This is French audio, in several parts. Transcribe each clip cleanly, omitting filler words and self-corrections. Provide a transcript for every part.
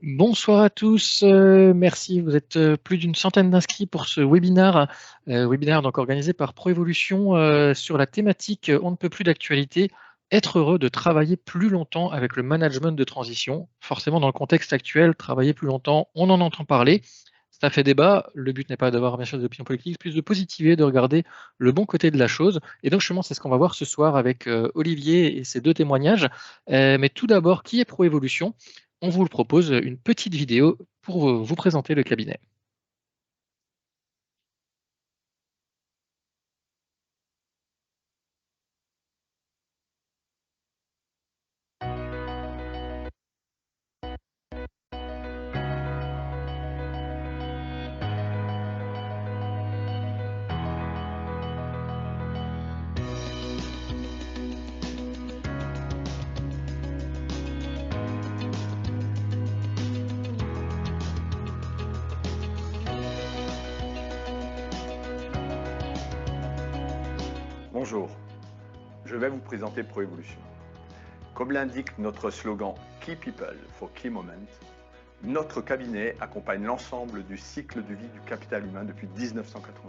Bonsoir à tous, merci. Vous êtes plus d'une centaine d'inscrits pour ce webinaire donc organisé par Proevolution sur la thématique On ne peut plus d'actualité, être heureux de travailler plus longtemps avec le management de transition. Forcément, dans le contexte actuel, travailler plus longtemps, on en entend parler. Ça fait débat. Le but n'est pas d'avoir bien sûr des opinions politiques, plus de positiver, de regarder le bon côté de la chose. Et donc, justement, c'est ce qu'on va voir ce soir avec Olivier et ses deux témoignages. Mais tout d'abord, qui est Proevolution? On vous le propose, une petite vidéo pour vous présenter le cabinet. Bonjour, je vais vous présenter Proevolution. Comme l'indique notre slogan Key People for Key Moments, notre cabinet accompagne l'ensemble du cycle de vie du capital humain depuis 1990.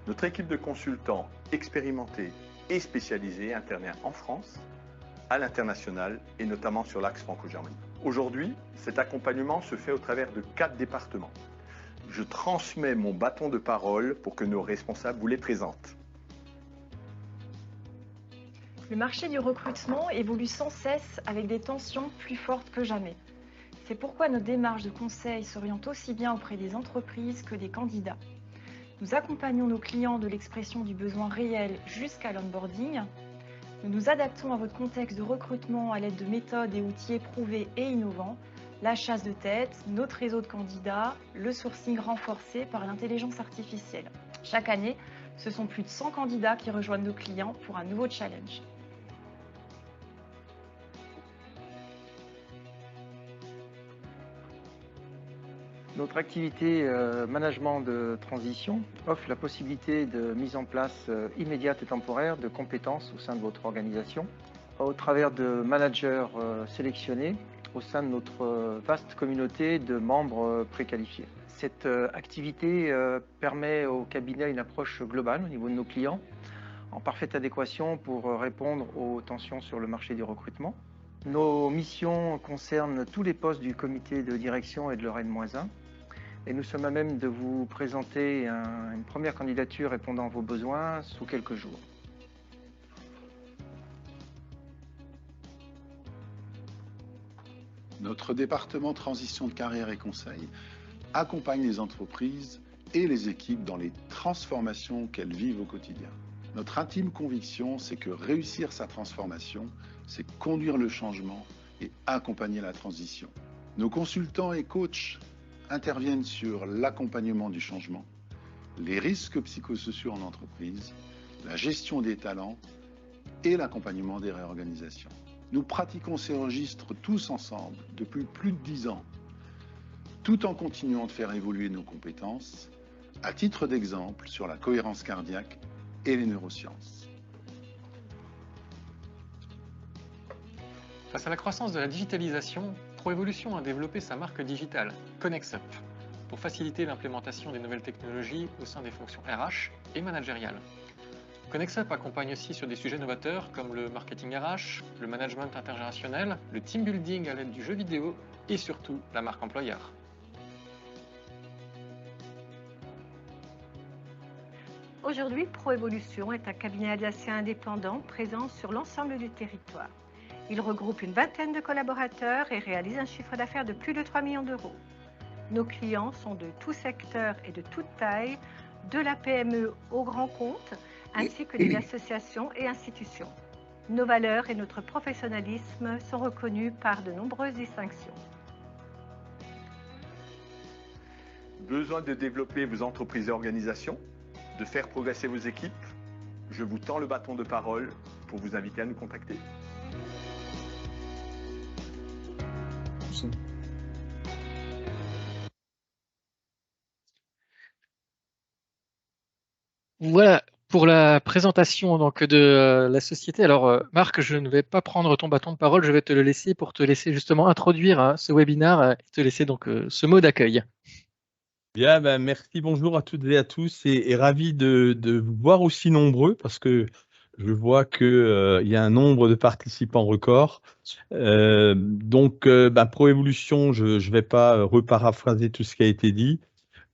Notre équipe de consultants expérimentés et spécialisés intervient en France, à l'international et notamment sur l'axe franco-germanique. Aujourd'hui, cet accompagnement se fait au travers de 4 départements. Je transmets mon bâton de parole pour que nos responsables vous les présentent. Le marché du recrutement évolue sans cesse avec des tensions plus fortes que jamais. C'est pourquoi nos démarches de conseil s'orientent aussi bien auprès des entreprises que des candidats. Nous accompagnons nos clients de l'expression du besoin réel jusqu'à l'onboarding. Nous nous adaptons à votre contexte de recrutement à l'aide de méthodes et outils éprouvés et innovants, la chasse de tête, notre réseau de candidats, le sourcing renforcé par l'intelligence artificielle. Chaque année, ce sont plus de 100 candidats qui rejoignent nos clients pour un nouveau challenge. Notre activité management de transition offre la possibilité de mise en place immédiate et temporaire de compétences au sein de votre organisation, au travers de managers sélectionnés au sein de notre vaste communauté de membres préqualifiés. Cette activité permet au cabinet une approche globale au niveau de nos clients, en parfaite adéquation pour répondre aux tensions sur le marché du recrutement. Nos missions concernent tous les postes du comité de direction et de leur N-1. Et nous sommes à même de vous présenter une première candidature répondant à vos besoins sous quelques jours. Notre département transition de carrière et conseil accompagne les entreprises et les équipes dans les transformations qu'elles vivent au quotidien. Notre intime conviction, c'est que réussir sa transformation, c'est conduire le changement et accompagner la transition. Nos consultants et coachs interviennent sur l'accompagnement du changement, les risques psychosociaux en entreprise, la gestion des talents et l'accompagnement des réorganisations. Nous pratiquons ces registres tous ensemble depuis plus de 10 ans, tout en continuant de faire évoluer nos compétences, à titre d'exemple sur la cohérence cardiaque et les neurosciences. Face à la croissance de la digitalisation, Proevolution a développé sa marque digitale, ConnexUp, pour faciliter l'implémentation des nouvelles technologies au sein des fonctions RH et managériales. ConnexUp accompagne aussi sur des sujets novateurs comme le marketing RH, le management intergénérationnel, le team building à l'aide du jeu vidéo et surtout la marque employeur. Aujourd'hui, Proevolution est un cabinet alsacien indépendant présent sur l'ensemble du territoire. Il regroupe une vingtaine de collaborateurs et réalise un chiffre d'affaires de plus de 3 millions d'euros. Nos clients sont de tout secteur et de toute taille, de la PME au grand compte, ainsi que des associations et institutions. Nos valeurs et notre professionnalisme sont reconnus par de nombreuses distinctions. Besoin de développer vos entreprises et organisations, de faire progresser vos équipes? Je vous tends le bâton de parole pour vous inviter à nous contacter. Voilà pour la présentation donc, de la société. Alors, Marc, je ne vais pas prendre ton bâton de parole, je vais te le laisser pour te laisser justement introduire ce webinaire et te laisser donc ce mot d'accueil. Bien, merci, bonjour à toutes et à tous et ravi de vous voir aussi nombreux parce que je vois qu'il y a un nombre de participants record. Proévolution, je ne vais pas reparaphraser tout ce qui a été dit.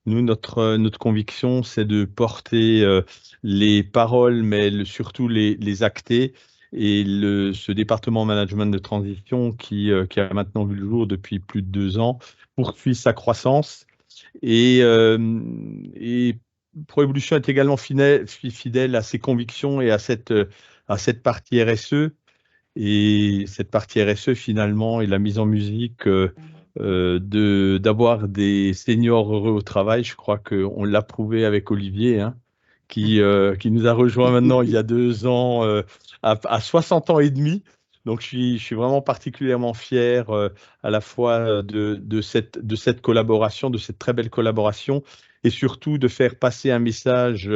Nous, notre conviction, c'est de porter les paroles, mais surtout les acter. Et ce département management de transition qui a maintenant vu le jour depuis plus de 2 ans poursuit sa croissance. Et Proévolution est également fidèle à ses convictions et à cette partie RSE. Et cette partie RSE, finalement, est la mise en musique d'avoir des seniors heureux au travail. Je crois qu'on l'a prouvé avec Olivier, hein, qui nous a rejoint maintenant il y a 2 ans à 60 ans et demi. Donc, je suis vraiment particulièrement fier à la fois de cette collaboration, de cette très belle collaboration, et surtout de faire passer un message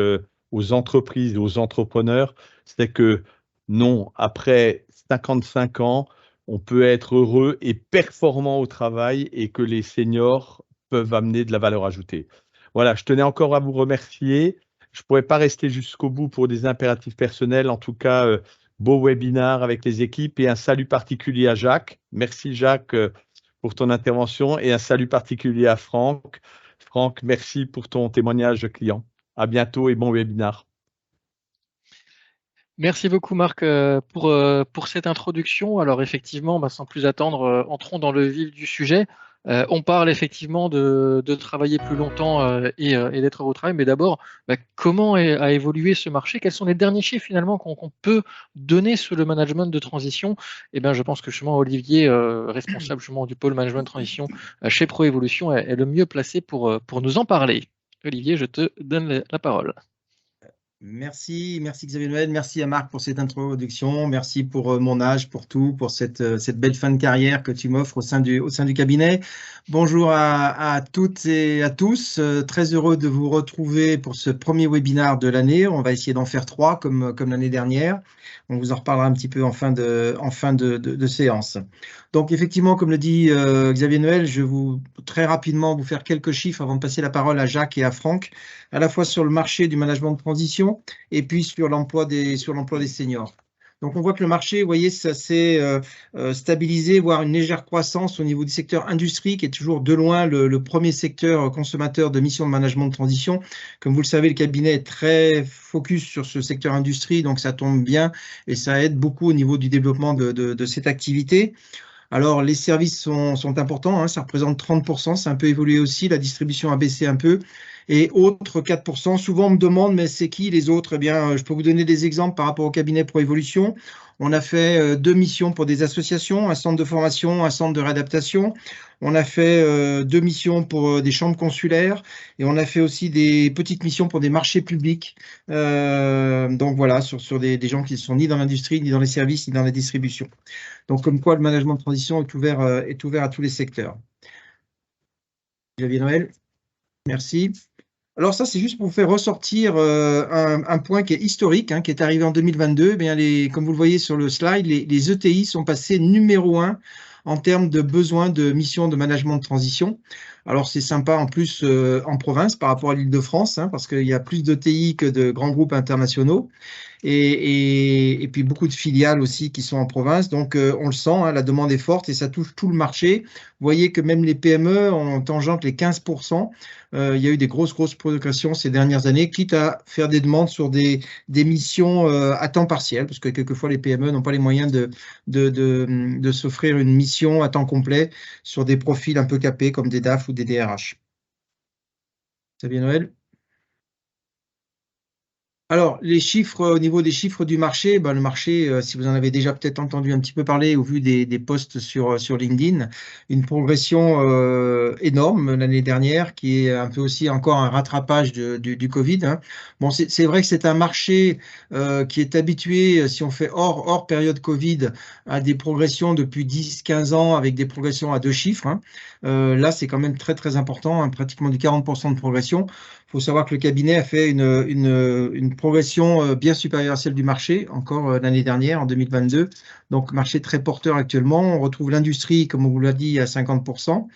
aux entreprises et aux entrepreneurs, c'est que non, après 55 ans, on peut être heureux et performant au travail et que les seniors peuvent amener de la valeur ajoutée. Voilà, je tenais encore à vous remercier. Je ne pourrais pas rester jusqu'au bout pour des impératifs personnels. En tout cas, beau webinaire avec les équipes et un salut particulier à Jacques. Merci Jacques pour ton intervention et un salut particulier à Franck. Franck, merci pour ton témoignage client. À bientôt et bon webinaire. Merci beaucoup Marc pour cette introduction. Alors effectivement, sans plus attendre, entrons dans le vif du sujet. On parle effectivement de travailler plus longtemps et d'être au travail, mais d'abord, comment a évolué ce marché? Quels sont les derniers chiffres finalement qu'on peut donner sur le management de transition? Je pense que justement Olivier, responsable justement du pôle management de transition chez Proévolution, est le mieux placé pour nous en parler. Olivier, je te donne la parole. Merci Xavier Noël, merci à Marc pour cette introduction, merci pour mon âge, pour tout, pour cette belle fin de carrière que tu m'offres au sein du cabinet. Bonjour à toutes et à tous, très heureux de vous retrouver pour ce premier webinaire de l'année. On va essayer d'en faire 3 comme l'année dernière. On vous en reparlera un petit peu en fin de séance. Donc effectivement, comme le dit Xavier Noël, je vais très rapidement vous faire quelques chiffres avant de passer la parole à Jacques et à Franck, à la fois sur le marché du management de transition et puis sur l'emploi des seniors. Donc on voit que le marché, vous voyez, ça s'est stabilisé, voire une légère croissance au niveau du secteur industrie, qui est toujours de loin le premier secteur consommateur de missions de management de transition. Comme vous le savez, le cabinet est très focus sur ce secteur industrie, donc ça tombe bien et ça aide beaucoup au niveau du développement de cette activité. Alors, les services sont importants, hein, ça représente 30%, c'est un peu évolué aussi, la distribution a baissé un peu. Et autres 4%, souvent on me demande, mais c'est qui les autres? Eh bien, je peux vous donner des exemples par rapport au cabinet Proévolution. On a fait 2 missions pour des associations, un centre de formation, un centre de réadaptation. On a fait 2 missions pour des chambres consulaires et on a fait aussi des petites missions pour des marchés publics. Donc voilà, sur des gens qui ne sont ni dans l'industrie, ni dans les services, ni dans la distribution. Donc comme quoi le management de transition est ouvert à tous les secteurs. Xavier Noël, merci. Alors ça, c'est juste pour vous faire ressortir un point qui est historique, hein, qui est arrivé en 2022. Eh bien, comme vous le voyez sur le slide, les ETI sont passés numéro 1 en termes de besoins de missions de management de transition. Alors c'est sympa en plus en province par rapport à l'Île-de-France, hein, parce qu'il y a plus d'ETI que de grands groupes internationaux. Et puis beaucoup de filiales aussi qui sont en province. Donc on le sent, hein, la demande est forte et ça touche tout le marché. Vous voyez que même les PME ont tangente les 15%. Il y a eu des grosses progressions ces dernières années, quitte à faire des demandes sur des missions à temps partiel, parce que quelquefois les PME n'ont pas les moyens de s'offrir une mission à temps complet sur des profils un peu capés comme des DAF ou des DRH. Xavier Noël? Alors, les chiffres, au niveau des chiffres du marché, le marché, si vous en avez déjà peut-être entendu un petit peu parler au vu des posts sur LinkedIn, une progression énorme l'année dernière, qui est un peu aussi encore un rattrapage du Covid. Hein. Bon, c'est vrai que c'est un marché qui est habitué, si on fait hors période Covid, à des progressions depuis 10-15 ans avec des progressions à 2 chiffres. Hein. Là, c'est quand même très important, hein, pratiquement du 40% de progression. faut savoir que le cabinet a fait une progression bien supérieure à celle du marché, encore l'année dernière, en 2022. Donc, marché très porteur actuellement. On retrouve l'industrie, comme on vous l'a dit, à 50%.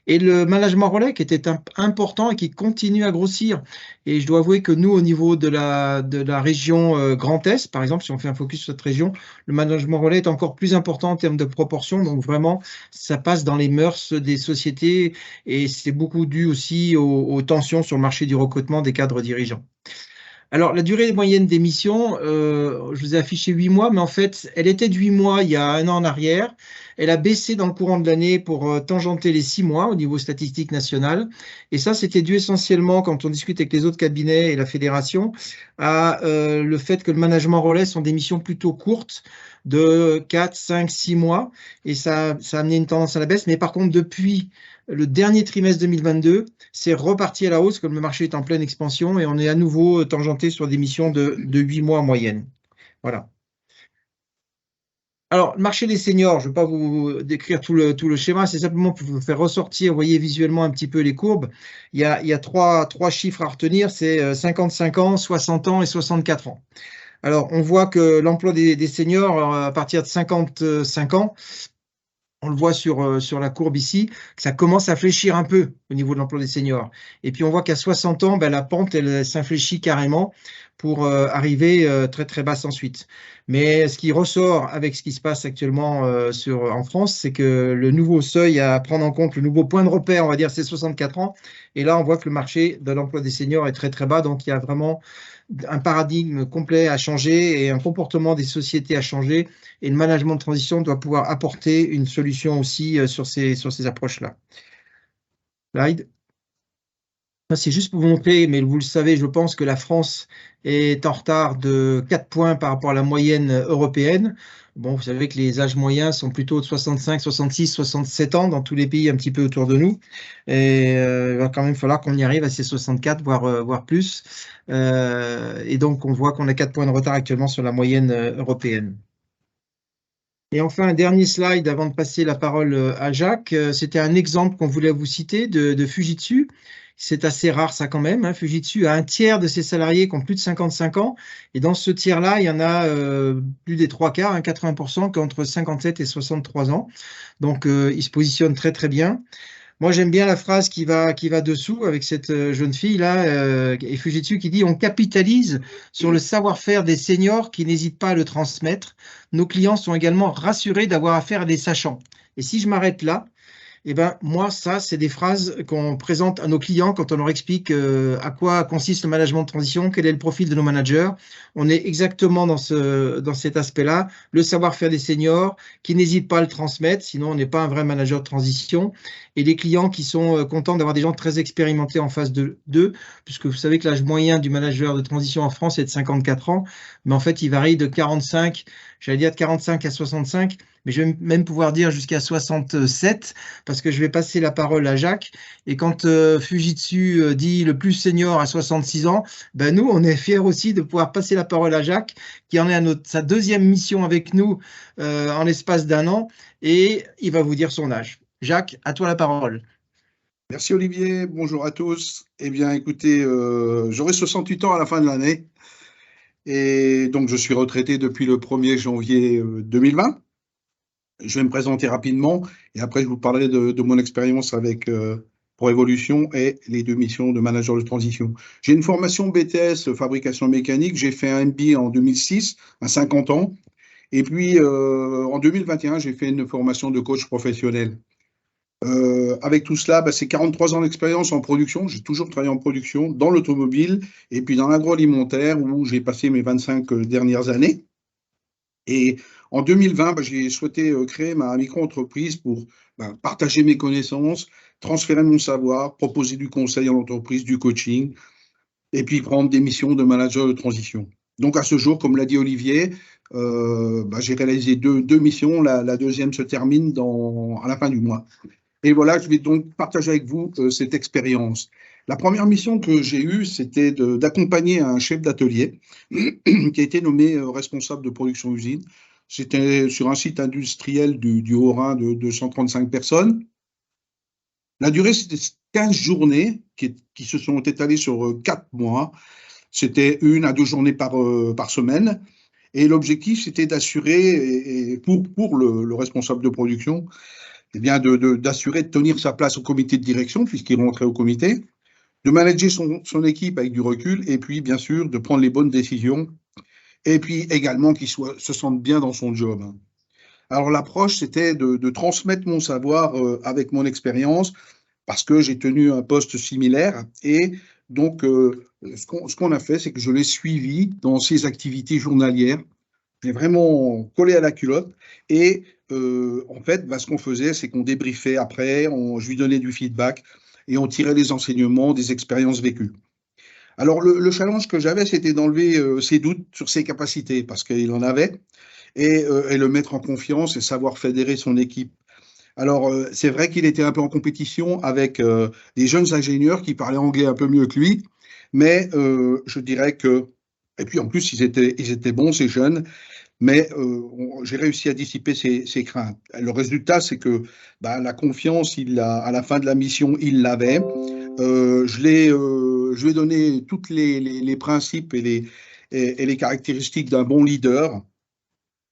Et le management relais qui était important et qui continue à grossir. Et je dois avouer que nous, au niveau de la région Grand Est, par exemple, si on fait un focus sur cette région, le management relais est encore plus important en termes de proportion. Donc vraiment, ça passe dans les mœurs des sociétés et c'est beaucoup dû aussi aux tensions sur le marché du recrutement des cadres dirigeants. Alors, la durée moyenne des missions, je vous ai affiché 8 mois, mais en fait, elle était de 8 mois il y a un an en arrière. Elle a baissé dans le courant de l'année pour tangenter les 6 mois au niveau statistique national. Et ça, c'était dû essentiellement, quand on discute avec les autres cabinets et la fédération, à le fait que le management relais sont des missions plutôt courtes de 4, 5, 6 mois. Et ça a amené une tendance à la baisse. Mais par contre, depuis le dernier trimestre 2022, c'est reparti à la hausse comme le marché est en pleine expansion et on est à nouveau tangenté sur des missions de 8 mois en moyenne. Voilà. Alors, le marché des seniors, je ne vais pas vous décrire tout le schéma, c'est simplement pour vous faire ressortir, vous voyez visuellement un petit peu les courbes. Il y a trois chiffres à retenir, c'est 55 ans, 60 ans et 64 ans. Alors, on voit que l'emploi des seniors à partir de 55 ans, on le voit sur la courbe ici, que ça commence à fléchir un peu au niveau de l'emploi des seniors. Et puis on voit qu'à 60 ans, la pente, elle s'infléchit carrément pour arriver très très basse ensuite. Mais ce qui ressort avec ce qui se passe actuellement en France, c'est que le nouveau seuil à prendre en compte, le nouveau point de repère, on va dire, c'est 64 ans. Et là, on voit que le marché de l'emploi des seniors est très très bas. Donc il y a vraiment un paradigme complet à changer et un comportement des sociétés à changer. Et le management de transition doit pouvoir apporter une solution aussi sur ces approches-là. Slide. C'est juste pour vous montrer, mais vous le savez, je pense que la France est en retard de 4 points par rapport à la moyenne européenne. Bon, vous savez que les âges moyens sont plutôt de 65, 66, 67 ans dans tous les pays un petit peu autour de nous. Et il va quand même falloir qu'on y arrive à ces 64, voire plus. Et donc, on voit qu'on a 4 points de retard actuellement sur la moyenne européenne. Et enfin, un dernier slide avant de passer la parole à Jacques. C'était un exemple qu'on voulait vous citer de Fujitsu. C'est assez rare ça quand même. Fujitsu a un tiers de ses salariés qui ont plus de 55 ans. Et dans ce tiers-là, il y en a plus des 3/4, 80%, qui ont entre 57 et 63 ans. Donc, ils se positionnent très très bien. Moi, j'aime bien la phrase qui va dessous avec cette jeune fille-là, et Fujitsu qui dit « On capitalise sur le savoir-faire des seniors qui n'hésitent pas à le transmettre. Nos clients sont également rassurés d'avoir affaire à des sachants. » Et si je m'arrête là, moi, ça, c'est des phrases qu'on présente à nos clients quand on leur explique à quoi consiste le management de transition, quel est le profil de nos managers. On est exactement dans cet aspect-là, le savoir-faire des seniors qui n'hésitent pas à le transmettre, sinon on n'est pas un vrai manager de transition. Et les clients qui sont contents d'avoir des gens très expérimentés en face d'eux, puisque vous savez que l'âge moyen du manager de transition en France est de 54 ans, mais en fait, il varie de 45, j'allais dire de 45 à 65, mais je vais même pouvoir dire jusqu'à 67, parce que je vais passer la parole à Jacques. Et quand Fujitsu dit le plus senior à 66 ans, nous, on est fiers aussi de pouvoir passer la parole à Jacques, qui en est à sa deuxième mission avec nous en l'espace d'un an, et il va vous dire son âge. Jacques, à toi la parole. Merci Olivier, bonjour à tous. Eh bien écoutez, j'aurai 68 ans à la fin de l'année, et donc je suis retraité depuis le 1er janvier 2020. Je vais me présenter rapidement et après je vous parlerai de mon expérience avec ProEvolution et les 2 missions de manager de transition. J'ai une formation BTS fabrication mécanique, j'ai fait un MBA en 2006 à 50 ans et puis en 2021 j'ai fait une formation de coach professionnel. Avec tout cela, c'est 43 ans d'expérience en production, j'ai toujours travaillé en production dans l'automobile et puis dans l'agroalimentaire où j'ai passé mes 25 dernières années. Et en 2020, j'ai souhaité créer ma micro-entreprise pour partager mes connaissances, transférer mon savoir, proposer du conseil en entreprise, du coaching, et puis prendre des missions de manager de transition. Donc à ce jour, comme l'a dit Olivier, j'ai réalisé deux missions. La deuxième se termine à la fin du mois. Et voilà, je vais donc partager avec vous cette expérience. La première mission que j'ai eue, c'était d'accompagner un chef d'atelier qui a été nommé responsable de production usine. C'était sur un site industriel du Haut-Rhin de 235 personnes. La durée, c'était 15 journées qui se sont étalées sur 4 mois. C'était 1 à 2 journées par semaine. Et l'objectif, c'était d'assurer, et pour le responsable de production, eh bien d'assurer de tenir sa place au comité de direction, puisqu'il rentrait au comité, de manager son équipe avec du recul, et puis, bien sûr, de prendre les bonnes décisions, et puis également qu'il se sente bien dans son job. Alors, l'approche, c'était de transmettre mon savoir avec mon expérience, parce que j'ai tenu un poste similaire, et donc, ce qu'on a fait, c'est que je l'ai suivi dans ses activités journalières. J'ai vraiment collé à la culotte. Et en fait, ce qu'on faisait, c'est qu'on débriefait après, je lui donnais du feedback et on tirait les enseignements des expériences vécues. Alors, le challenge que j'avais, c'était d'enlever ses doutes sur ses capacités, parce qu'il en avait, et le mettre en confiance et savoir fédérer son équipe. Alors, c'est vrai qu'il était un peu en compétition avec des jeunes ingénieurs qui parlaient anglais un peu mieux que lui, mais je dirais que, et puis en plus, ils étaient bons, ces jeunes, mais j'ai réussi à dissiper ces craintes. Le résultat, c'est que la confiance, à la fin de la mission, il l'avait. Je lui ai donné tous les principes et les caractéristiques d'un bon leader.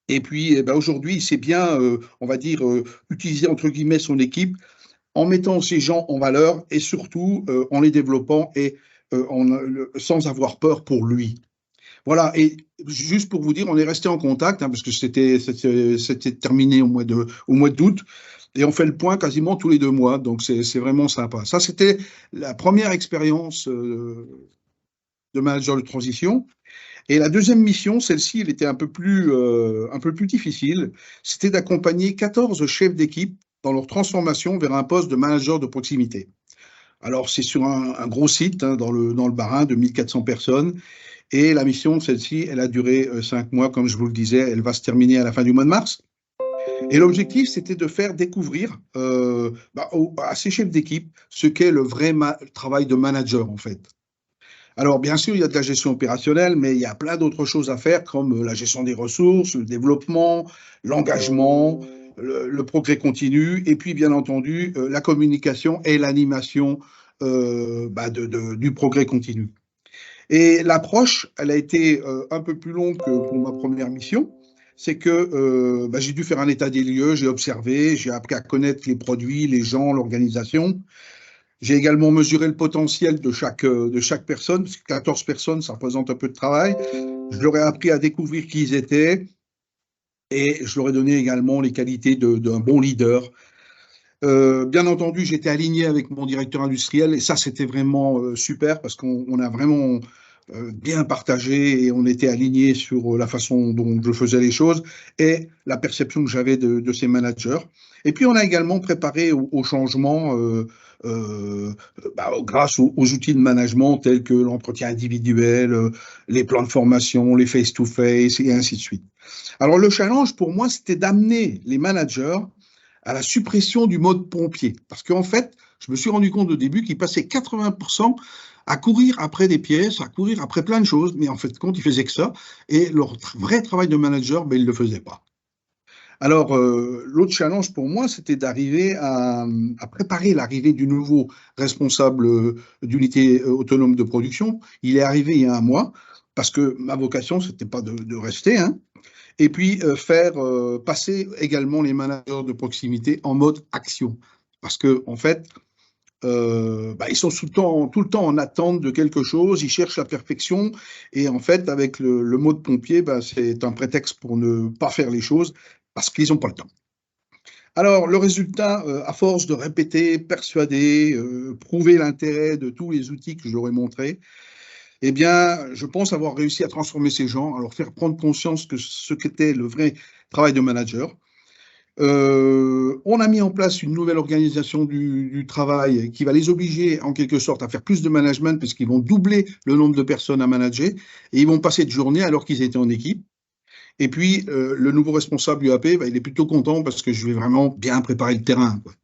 Et puis, aujourd'hui, il sait bien, on va dire, utiliser entre guillemets son équipe en mettant ces gens en valeur et surtout en les développant et sans avoir peur pour lui. Voilà, et juste pour vous dire, on est resté en contact, parce que c'était terminé au mois d'août, et on fait le point quasiment tous les 2 mois, donc c'est vraiment sympa. Ça, c'était la première expérience de manager de transition. Et la deuxième mission, celle-ci, elle était un peu plus difficile, c'était d'accompagner 14 chefs d'équipe dans leur transformation vers un poste de manager de proximité. Alors, c'est sur un gros site dans le Bas-Rhin de 1400 personnes. Et la mission, celle-ci, elle a duré 5 mois, comme je vous le disais, elle va se terminer à la fin du mois de mars. Et l'objectif, c'était de faire découvrir à ces chefs d'équipe ce qu'est le vrai travail de manager, en fait. Alors, bien sûr, il y a de la gestion opérationnelle, mais il y a plein d'autres choses à faire, comme la gestion des ressources, le développement, l'engagement, le progrès continu, et puis, bien entendu, la communication et l'animation du progrès continu. Et l'approche, elle a été un peu plus longue que pour ma première mission. C'est que j'ai dû faire un état des lieux, j'ai observé, j'ai appris à connaître les produits, les gens, l'organisation. J'ai également mesuré le potentiel de chaque personne, parce que 14 personnes, ça représente un peu de travail. Je leur ai appris à découvrir qui ils étaient et je leur ai donné également les qualités d'un bon leader. Bien entendu, j'étais aligné avec mon directeur industriel et ça, c'était vraiment super parce qu'on a vraiment bien partagé et on était aligné sur la façon dont je faisais les choses et la perception que j'avais de ces managers. Et puis, on a également préparé au changement grâce aux outils de management tels que l'entretien individuel, les plans de formation, les face-to-face et ainsi de suite. Alors, le challenge pour moi, c'était d'amener les managers à la suppression du mode pompier. Parce qu'en fait, je me suis rendu compte au début qu'ils passaient 80% à courir après des pièces, à courir après plein de choses, mais en fait, compte, ils faisaient que ça, et leur vrai travail de manager, ils ne le faisaient pas. Alors, l'autre challenge pour moi, c'était d'arriver à préparer l'arrivée du nouveau responsable d'unité autonome de production. Il est arrivé il y a 1 mois, parce que ma vocation, ce n'était pas de rester, et puis faire passer également les managers de proximité en mode action. Parce que en fait, ils sont tout le temps en attente de quelque chose, ils cherchent la perfection, et en fait, avec le mode pompier, c'est un prétexte pour ne pas faire les choses, parce qu'ils n'ont pas le temps. Alors, le résultat, à force de répéter, persuader, prouver l'intérêt de tous les outils que je leur ai montrés, eh bien, je pense avoir réussi à transformer ces gens, à leur faire prendre conscience que ce qu'était le vrai travail de manager. On a mis en place une nouvelle organisation du travail qui va les obliger en quelque sorte à faire plus de management puisqu'ils vont doubler le nombre de personnes à manager et ils vont passer de journée alors qu'ils étaient en équipe. Et puis, le nouveau responsable UAP, il est plutôt content parce que je vais vraiment bien préparer le terrain, quoi.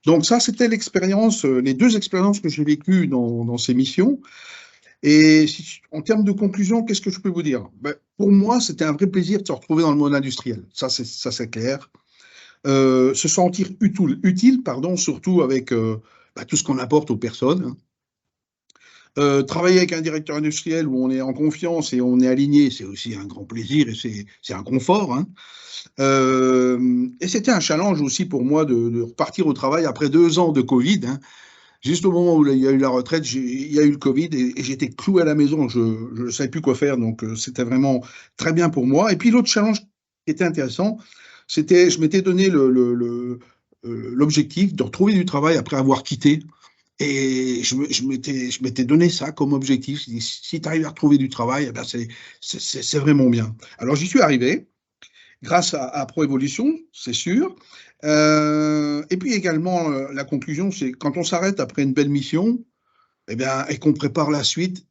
Donc ça, c'était l'expérience, les 2 expériences que j'ai vécues dans ces missions. Et en termes de conclusion, qu'est-ce que je peux vous dire? Pour moi, c'était un vrai plaisir de se retrouver dans le monde industriel. Ça, c'est clair. se sentir utile, surtout avec tout ce qu'on apporte aux personnes. Travailler avec un directeur industriel où on est en confiance et on est aligné, c'est aussi un grand plaisir et c'est un confort. Hein. Et c'était un challenge aussi pour moi de repartir au travail après 2 ans de Covid. Hein. Juste au moment où il y a eu la retraite, il y a eu le Covid et j'étais cloué à la maison, je ne savais plus quoi faire, donc c'était vraiment très bien pour moi. Et puis l'autre challenge qui était intéressant, c'était, je m'étais donné l'objectif de retrouver du travail après avoir quitté. Et je m'étais donné ça comme objectif. Si tu arrives à retrouver du travail, eh ben c'est vraiment bien. Alors j'y suis arrivé grâce à ProEvolution, c'est sûr. Et puis également, la conclusion, c'est quand on s'arrête après une belle mission, eh bien, et qu'on prépare la suite,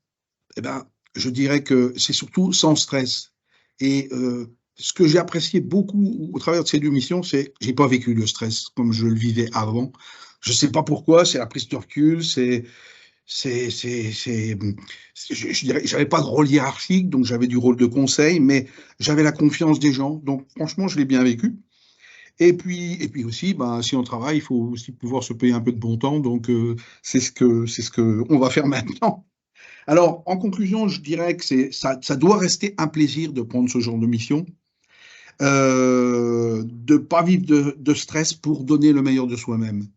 eh bien, je dirais que c'est surtout sans stress. Et ce que j'ai apprécié beaucoup au travers de ces 2 missions, c'est que je n'ai pas vécu le stress comme je le vivais avant. Je ne sais pas pourquoi, c'est la prise de recul, je dirais, j'avais pas de rôle hiérarchique, donc j'avais du rôle de conseil, mais j'avais la confiance des gens. Donc franchement, je l'ai bien vécu. Et puis aussi, si on travaille, il faut aussi pouvoir se payer un peu de bon temps. Donc c'est ce que on va faire maintenant. Alors en conclusion, je dirais que ça doit rester un plaisir de prendre ce genre de mission, de pas vivre de stress pour donner le meilleur de soi-même.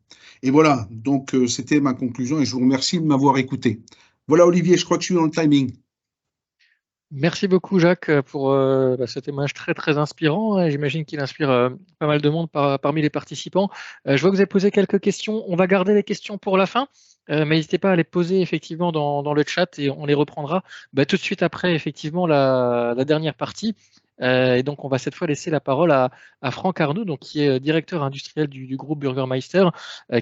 Et voilà, donc c'était ma conclusion et je vous remercie de m'avoir écouté. Voilà Olivier, je crois que je suis dans le timing. Merci beaucoup Jacques pour ce témoignage très très inspirant. J'imagine qu'il inspire pas mal de monde parmi les participants. Je vois que vous avez posé quelques questions. On va garder les questions pour la fin, mais n'hésitez pas à les poser effectivement dans le chat et on les reprendra tout de suite après effectivement la dernière partie. Et donc on va cette fois laisser la parole à Franck Arnoux, donc, qui est directeur industriel du groupe Burgermeister,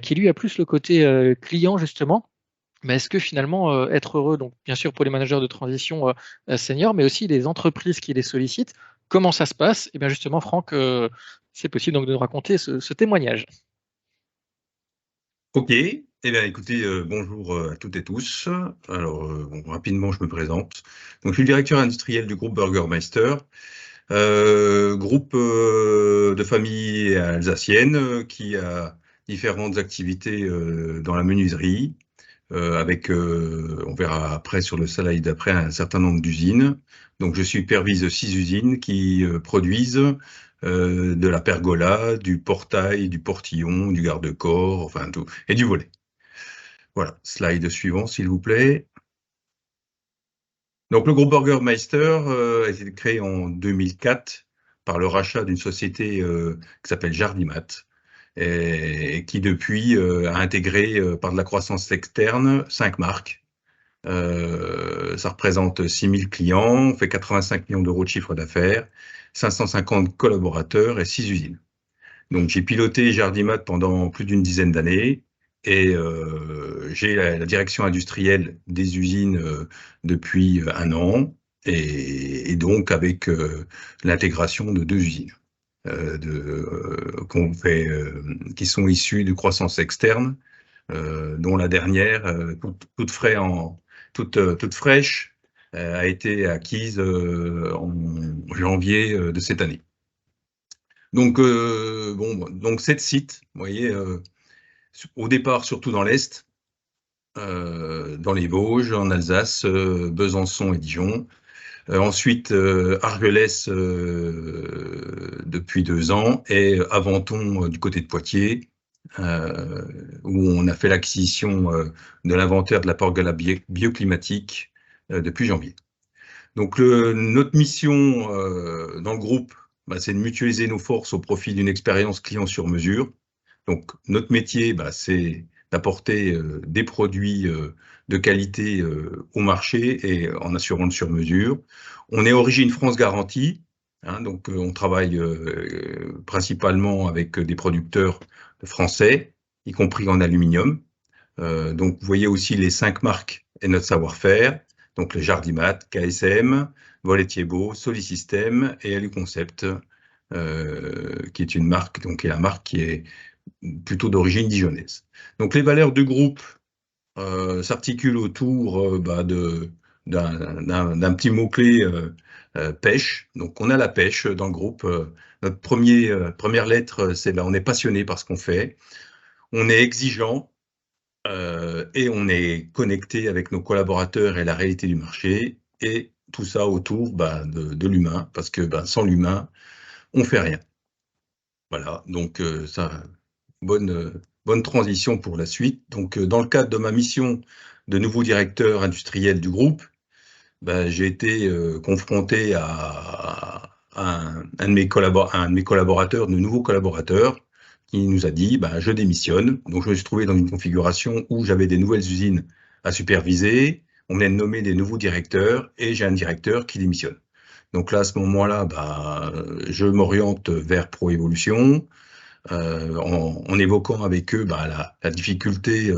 qui lui a plus le côté client justement. Mais est-ce que finalement être heureux, donc bien sûr pour les managers de transition seniors, mais aussi les entreprises qui les sollicitent, comment ça se passe? Et bien justement, Franck, c'est possible donc de nous raconter ce témoignage. Ok, eh bien écoutez, bonjour à toutes et tous. Alors rapidement, je me présente. Donc je suis le directeur industriel du groupe Burgermeister, groupe de famille alsacienne qui a différentes activités dans la menuiserie. Avec, on verra après sur le slide d'après, un certain nombre d'usines. Donc je supervise 6 usines qui produisent de la pergola, du portail, du portillon, du garde-corps, enfin tout, et du volet. Voilà, slide suivant s'il vous plaît. Donc le groupe Burgermeister a été créé en 2004 par le rachat d'une société qui s'appelle Jardimat, et qui depuis a intégré par de la croissance externe 5 marques. Ça représente 6000 clients, on fait 85 millions d'euros de chiffre d'affaires, 550 collaborateurs et 6 usines. Donc j'ai piloté Jardimat pendant plus d'une dizaine d'années et j'ai la direction industrielle des usines depuis 1 an et donc avec l'intégration de 2 usines. Qui sont issus de croissance externe, dont la dernière, toute fraîche, a été acquise en janvier de cette année. Donc, donc 7 sites, vous voyez, au départ surtout dans l'Est, dans les Vosges, en Alsace, Besançon et Dijon. Ensuite, Argelès depuis 2 ans et Aventon du côté de Poitiers, où on a fait l'acquisition de l'inventaire de la pergola bioclimatique depuis janvier. Donc notre mission dans le groupe, c'est de mutualiser nos forces au profit d'une expérience client sur mesure. Donc notre métier, c'est d'apporter des produits de qualité au marché et en assurant le sur-mesure. On est origine France Garantie, hein, donc on travaille principalement avec des producteurs français, y compris en aluminium. Donc vous voyez aussi les 5 marques et notre savoir-faire, donc le Jardimat, KSM, Volet Thiebaud, Solisystem et Aluconcept, qui est une marque, donc qui est la marque qui est plutôt d'origine dijonnaise. Donc les valeurs du groupe s'articulent autour d'un petit mot-clé pêche. Donc, on a la pêche dans le groupe. Notre première lettre, c'est on est passionné par ce qu'on fait. On est exigeant et on est connecté avec nos collaborateurs et la réalité du marché. Et tout ça autour de l'humain, parce que sans l'humain, on fait rien. Voilà, donc ça, bonne transition pour la suite. Donc, dans le cadre de ma mission de nouveau directeur industriel du groupe, j'ai été confronté à un de mes collaborateurs, de nouveaux collaborateurs, qui nous a dit je démissionne. Donc, je me suis trouvé dans une configuration où j'avais des nouvelles usines à superviser. On venait de nommer des nouveaux directeurs et j'ai un directeur qui démissionne. Donc là, à ce moment-là, je m'oriente vers ProEvolution, en évoquant avec eux la difficulté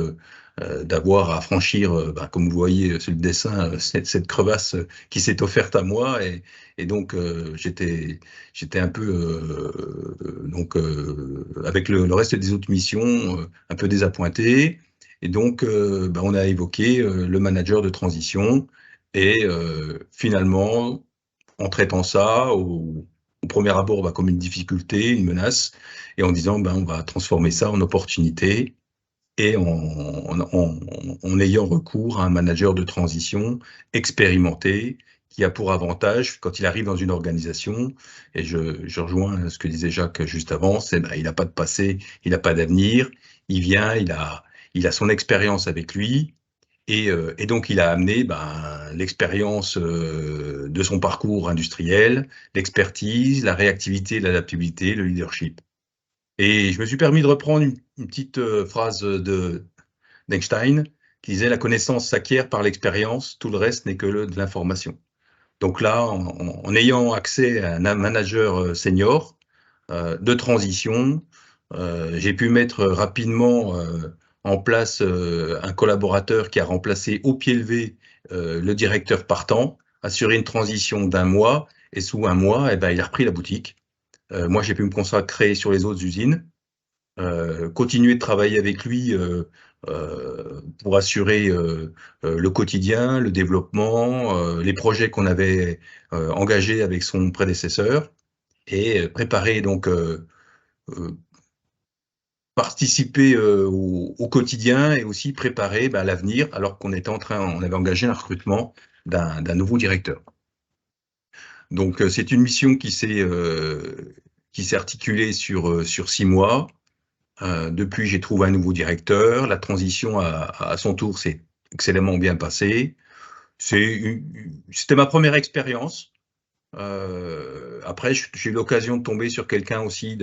d'avoir à franchir, comme vous voyez sur le dessin, cette crevasse qui s'est offerte à moi. Et donc, j'étais un peu, avec le reste des autres missions, un peu désappointé. Et donc, on a évoqué le manager de transition. Et finalement, en traitant ça au premier abord comme une difficulté, une menace, et en disant on va transformer ça en opportunité, et en ayant recours à un manager de transition expérimenté qui a pour avantage, quand il arrive dans une organisation, et je rejoins ce que disait Jacques juste avant, c'est il n'a pas de passé, il n'a pas d'avenir, il vient, il a son expérience avec lui. Et donc, il a amené l'expérience de son parcours industriel, l'expertise, la réactivité, l'adaptabilité, le leadership. Et je me suis permis de reprendre une petite phrase d'Einstein qui disait « La connaissance s'acquiert par l'expérience, tout le reste n'est que de l'information ». Donc là, en ayant accès à un manager senior de transition, j'ai pu mettre rapidement en place un collaborateur qui a remplacé au pied levé le directeur partant, assuré une transition d'1 mois, et sous 1 mois, il a repris la boutique. Moi, j'ai pu me consacrer sur les autres usines, continuer de travailler avec lui pour assurer le quotidien, le développement, les projets qu'on avait engagés avec son prédécesseur, et préparer donc participer au quotidien et aussi préparer l'avenir, alors qu'on était on avait engagé un recrutement d'un nouveau directeur. Donc c'est une mission qui s'est articulée sur 6 mois. Depuis, j'ai trouvé un nouveau directeur. La transition à son tour s'est excellemment bien passée. C'était ma première expérience. Après, j'ai eu l'occasion de tomber sur quelqu'un aussi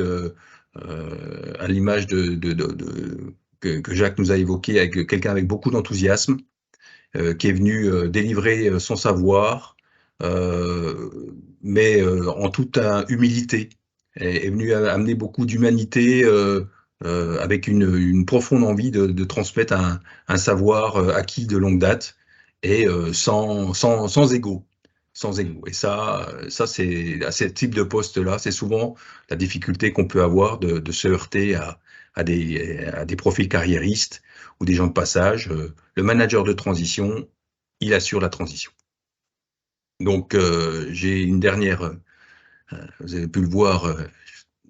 à l'image que Jacques nous a évoqué, avec quelqu'un avec beaucoup d'enthousiasme, qui est venu délivrer son savoir, mais en toute humilité, est venu amener beaucoup d'humanité, avec une profonde envie de transmettre un savoir acquis de longue date, et sans ego. Sans ego. Et ça c'est à ce type de poste-là, c'est souvent la difficulté qu'on peut avoir de se heurter à des profils carriéristes ou des gens de passage. Le manager de transition, il assure la transition. Donc, j'ai une dernière, vous avez pu le voir,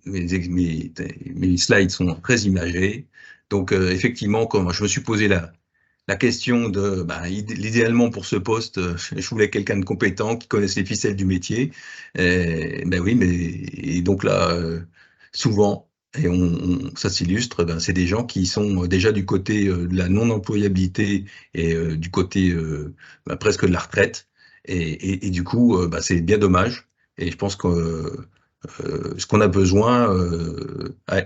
mes slides sont très imagés. Donc, effectivement, comme je me suis posé la question de, idéalement pour ce poste, je voulais quelqu'un de compétent qui connaisse les ficelles du métier. Oui, et donc là, souvent, et ça s'illustre, c'est des gens qui sont déjà du côté de la non-employabilité et du côté presque de la retraite. Et du coup, c'est bien dommage. Et je pense que ce qu'on a besoin,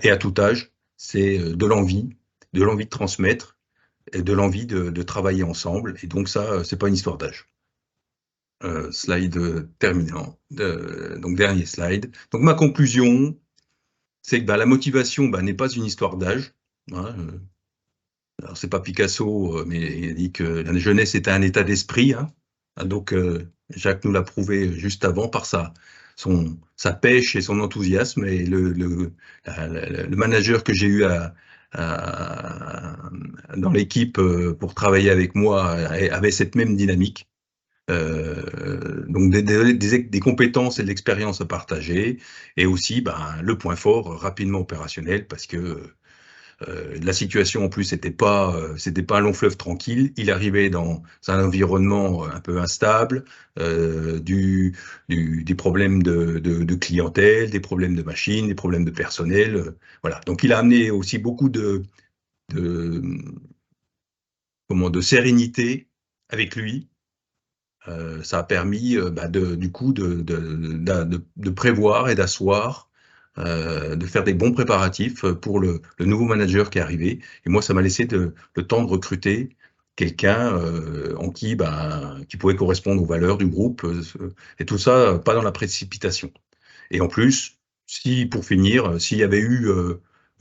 et à tout âge, c'est de l'envie de transmettre, et de l'envie de travailler ensemble. Et donc ça, c'est pas une histoire d'âge. Slide terminant. Donc dernier slide. Donc ma conclusion, c'est que la motivation n'est pas une histoire d'âge. Hein, alors c'est pas Picasso, mais il a dit que la jeunesse était un état d'esprit. Hein. Donc Jacques nous l'a prouvé juste avant par sa pêche et son enthousiasme. Et le manager que j'ai eu dans l'équipe pour travailler avec moi avait cette même dynamique. Donc des compétences et de l'expérience à partager, et aussi le point fort rapidement opérationnel, parce que la situation en plus c'était pas un long fleuve tranquille. Il arrivait dans un environnement un peu instable, des problèmes de clientèle, des problèmes de machines, des problèmes de personnel. Voilà. Donc il a amené aussi beaucoup de sérénité avec lui. Ça a permis du coup de prévoir et d'asseoir, de faire des bons préparatifs pour le nouveau manager qui est arrivé. Et moi, ça m'a laissé le temps de recruter quelqu'un en qui pouvait correspondre aux valeurs du groupe, et tout ça pas dans la précipitation. Et en plus, pour finir, s'il y avait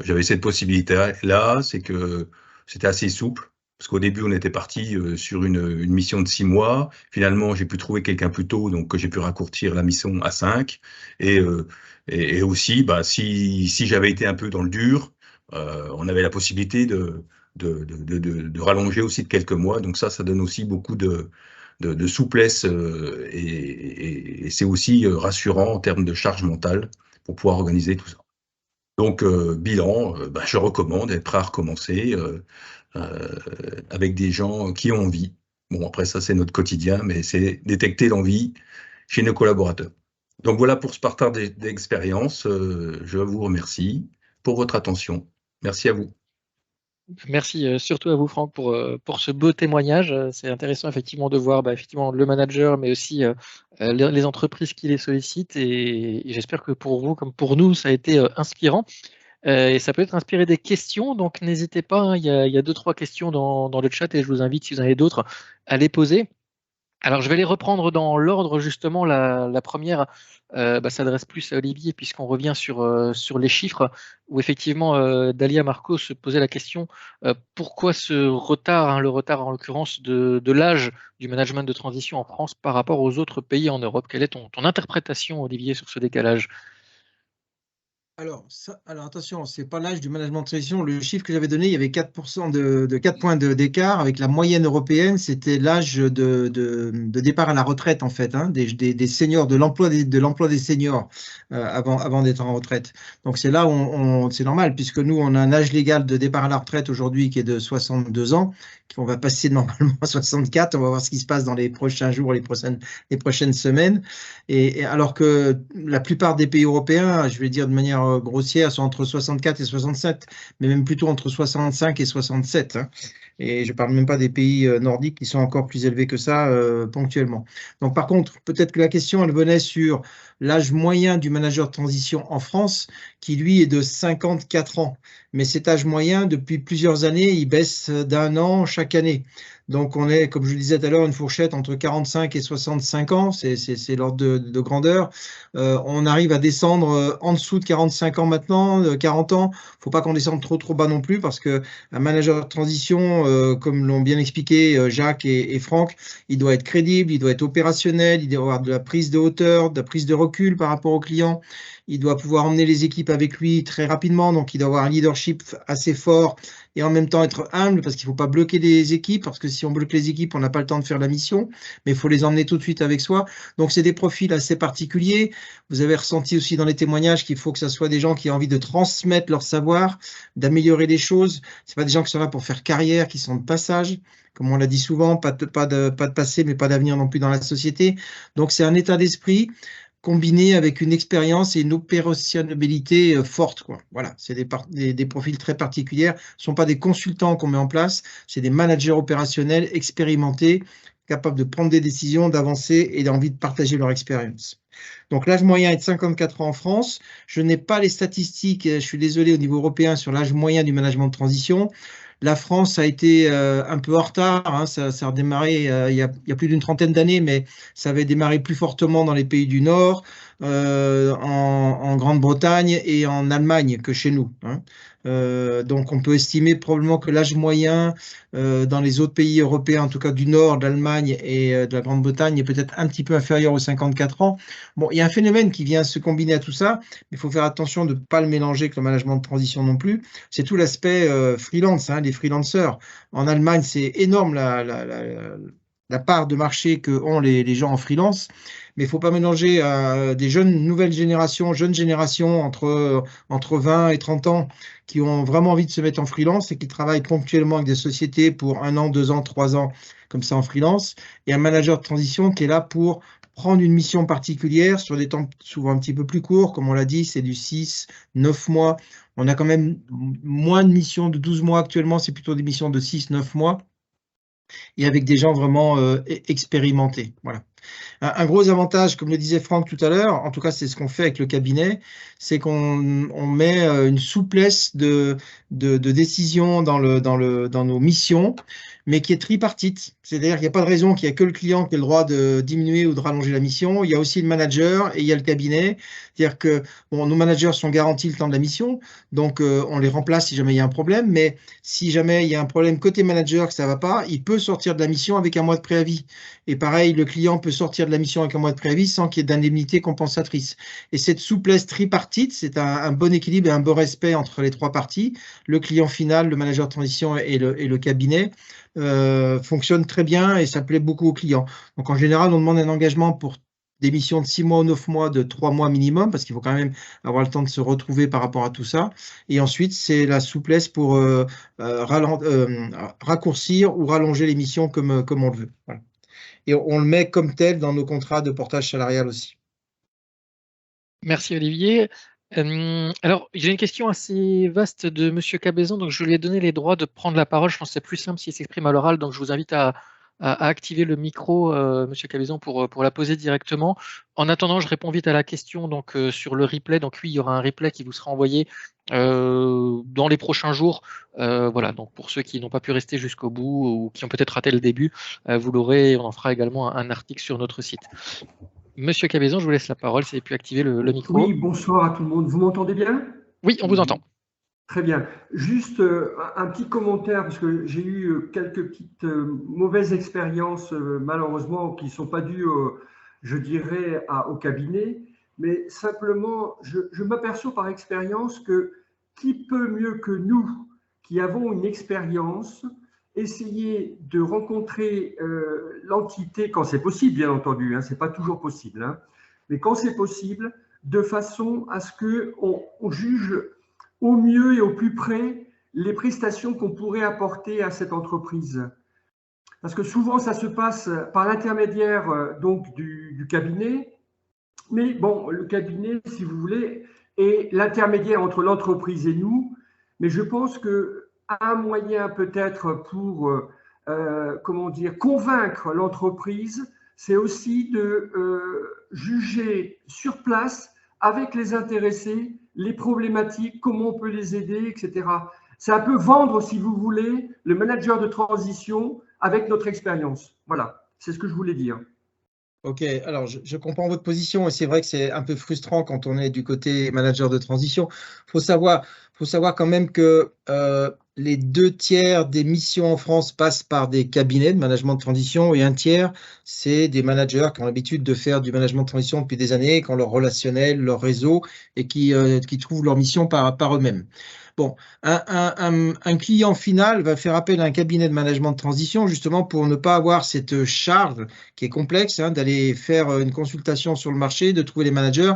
j'avais cette possibilité-là, c'est que c'était assez souple. Parce qu'au début, on était parti sur une mission de 6 mois. Finalement, j'ai pu trouver quelqu'un plus tôt, donc j'ai pu raccourcir la mission à 5. Et aussi, si j'avais été un peu dans le dur, on avait la possibilité de rallonger aussi de quelques mois. Donc ça donne aussi beaucoup de souplesse, et c'est aussi rassurant en termes de charge mentale pour pouvoir organiser tout ça. Donc, bilan, je recommande d'être prêt à recommencer avec des gens qui ont envie. Bon, après ça, c'est notre quotidien, mais c'est détecter l'envie chez nos collaborateurs. Donc voilà pour ce partage d'expérience. Je vous remercie pour votre attention. Merci à vous. Merci surtout à vous, Franck, pour ce beau témoignage. C'est intéressant effectivement de voir effectivement le manager, mais aussi les entreprises qui les sollicitent. Et j'espère que pour vous, comme pour nous, ça a été inspirant. Et ça peut être inspiré des questions, donc n'hésitez pas, hein, il y a 2-3 questions dans le chat et je vous invite, si vous en avez d'autres, à les poser. Alors je vais les reprendre dans l'ordre, justement. La première s'adresse plus à Olivier, puisqu'on revient sur les chiffres, où effectivement Dalia Marco se posait la question pourquoi ce retard, hein, le retard en l'occurrence de l'âge du management de transition en France par rapport aux autres pays en Europe. Quelle est ton interprétation, Olivier, sur ce décalage ? Alors attention, ce n'est pas l'âge du management de transition. Le chiffre que j'avais donné, il y avait 4% de 4 points d'écart avec la moyenne européenne. C'était l'âge de départ à la retraite, en fait, hein, des seniors, de l'emploi des seniors avant d'être en retraite. Donc c'est là où c'est normal, puisque nous, on a un âge légal de départ à la retraite aujourd'hui qui est de 62 ans, qu'on va passer normalement à 64. On va voir ce qui se passe dans les prochains jours, les prochaines semaines. Et alors que la plupart des pays européens, je vais dire de manière grossière, sont entre 64 et 67, mais même plutôt entre 65 et 67. Hein. Et je ne parle même pas des pays nordiques qui sont encore plus élevés que ça ponctuellement. Donc par contre, peut-être que la question, elle venait sur l'âge moyen du manager de transition en France, qui lui est de 54 ans. Mais cet âge moyen, depuis plusieurs années, il baisse d'1 an chaque année. Donc on est, comme je le disais tout à l'heure, une fourchette entre 45 et 65 ans, c'est l'ordre de grandeur. On arrive à descendre en dessous de 45 ans maintenant, 40 ans. Il ne faut pas qu'on descende trop bas non plus, parce qu'un manager de transition, comme l'ont bien expliqué Jacques et Franck, il doit être crédible, il doit être opérationnel, il doit avoir de la prise de hauteur, de la prise de recul par rapport aux clients. Il doit pouvoir emmener les équipes avec lui très rapidement, donc il doit avoir un leadership assez fort et en même temps être humble, parce qu'il ne faut pas bloquer les équipes, parce que si on bloque les équipes, on n'a pas le temps de faire la mission, mais il faut les emmener tout de suite avec soi. Donc c'est des profils assez particuliers. Vous avez ressenti aussi dans les témoignages qu'il faut que ce soit des gens qui ont envie de transmettre leur savoir, d'améliorer les choses. Ce pas des gens qui sont là pour faire carrière, qui sont de passage. Comme on l'a dit souvent, pas de passé, mais pas d'avenir non plus dans la société. Donc c'est un état d'esprit combiné avec une expérience et une opérationnalité forte, quoi. Voilà, c'est des profils très particuliers. Ce ne sont pas des consultants qu'on met en place, c'est des managers opérationnels expérimentés, capables de prendre des décisions, d'avancer et d'envie de partager leur expérience. Donc l'âge moyen est de 54 ans en France. Je n'ai pas les statistiques, je suis désolé, au niveau européen sur l'âge moyen du management de transition. La France a été un peu en retard, hein, ça a redémarré il y a plus d'une trentaine d'années, mais ça avait démarré plus fortement dans les pays du Nord, en Grande-Bretagne et en Allemagne que chez nous. Hein. Donc on peut estimer probablement que l'âge moyen dans les autres pays européens, en tout cas du Nord, de l'Allemagne et de la Grande-Bretagne, est peut-être un petit peu inférieur aux 54 ans. Bon, il y a un phénomène qui vient se combiner à tout ça, mais il faut faire attention de ne pas le mélanger avec le management de transition non plus. C'est tout l'aspect freelance, hein, les freelancers. En Allemagne, c'est énorme la part de marché que ont les gens en freelance, mais il ne faut pas mélanger des jeunes générations entre 20 et 30 ans qui ont vraiment envie de se mettre en freelance et qui travaillent ponctuellement avec des sociétés pour 1 an, 2 ans, 3 ans, comme ça en freelance, et un manager de transition qui est là pour prendre une mission particulière sur des temps souvent un petit peu plus courts, comme on l'a dit, c'est du 6, 9 mois. On a quand même moins de missions de 12 mois actuellement, c'est plutôt des missions de 6, 9 mois, et avec des gens vraiment expérimentés. Voilà. Un gros avantage, comme le disait Franck tout à l'heure, en tout cas c'est ce qu'on fait avec le cabinet, c'est qu'on met une souplesse de décision dans nos missions, mais qui est tripartite. C'est-à-dire qu'il n'y a pas de raison qu'il n'y a que le client qui ait le droit de diminuer ou de rallonger la mission. Il y a aussi le manager et il y a le cabinet. C'est-à-dire que nos managers sont garantis le temps de la mission, donc on les remplace si jamais il y a un problème, mais si jamais il y a un problème côté manager que ça ne va pas, il peut sortir de la mission avec 1 mois de préavis. Et pareil, le client peut sortir de la mission avec 1 mois de préavis sans qu'il y ait d'indemnité compensatrice. Et cette souplesse tripartite, c'est un bon équilibre et un bon respect entre les 3 parties, le client final, le manager de transition et le cabinet, fonctionne très bien et ça plaît beaucoup aux clients. Donc en général, on demande un engagement pour des missions de 6 mois ou 9 mois, de 3 mois minimum, parce qu'il faut quand même avoir le temps de se retrouver par rapport à tout ça. Et ensuite, c'est la souplesse pour raccourcir ou rallonger les missions comme on le veut. Voilà. Et on le met comme tel dans nos contrats de portage salarial aussi. Merci Olivier. Alors, j'ai une question assez vaste de Monsieur Cabezon, donc je lui ai donné les droits de prendre la parole. Je pense que c'est plus simple s'il s'exprime à l'oral, donc je vous invite à activer le micro, Monsieur Cabezon, pour la poser directement. En attendant, je réponds vite à la question donc, sur le replay. Donc oui, il y aura un replay qui vous sera envoyé dans les prochains jours. Voilà, donc pour ceux qui n'ont pas pu rester jusqu'au bout ou qui ont peut-être raté le début, vous l'aurez. On en fera également un article sur notre site. Monsieur Cabezon, je vous laisse la parole, si vous avez pu activer le micro. Oui, bonsoir à tout le monde. Vous m'entendez bien? Oui, on vous entend. Très bien. Juste un petit commentaire, parce que j'ai eu quelques petites mauvaises expériences, malheureusement, qui ne sont pas dues, je dirais, au cabinet. Mais simplement, je m'aperçois par expérience que qui peut mieux que nous, qui avons une expérience, essayer de rencontrer l'entité, quand c'est possible, bien entendu, hein, ce n'est pas toujours possible, hein, mais quand c'est possible, de façon à ce qu'on juge au mieux et au plus près les prestations qu'on pourrait apporter à cette entreprise. Parce que souvent, ça se passe par l'intermédiaire donc du cabinet, mais bon, le cabinet, si vous voulez, est l'intermédiaire entre l'entreprise et nous, mais je pense que un moyen peut-être pour comment dire, convaincre l'entreprise, c'est aussi de juger sur place avec les intéressés les problématiques, comment on peut les aider, etc. C'est un peu vendre, si vous voulez, le manager de transition avec notre expérience. Voilà, c'est ce que je voulais dire. Ok, alors je comprends votre position et c'est vrai que c'est un peu frustrant quand on est du côté manager de transition. Faut savoir quand même que les 2 tiers des missions en France passent par des cabinets de management de transition et 1 tiers, c'est des managers qui ont l'habitude de faire du management de transition depuis des années, qui ont leur relationnel, leur réseau et qui trouvent leur mission par eux-mêmes. Bon, un client final va faire appel à un cabinet de management de transition justement pour ne pas avoir cette charge qui est complexe, hein, d'aller faire une consultation sur le marché, de trouver les managers.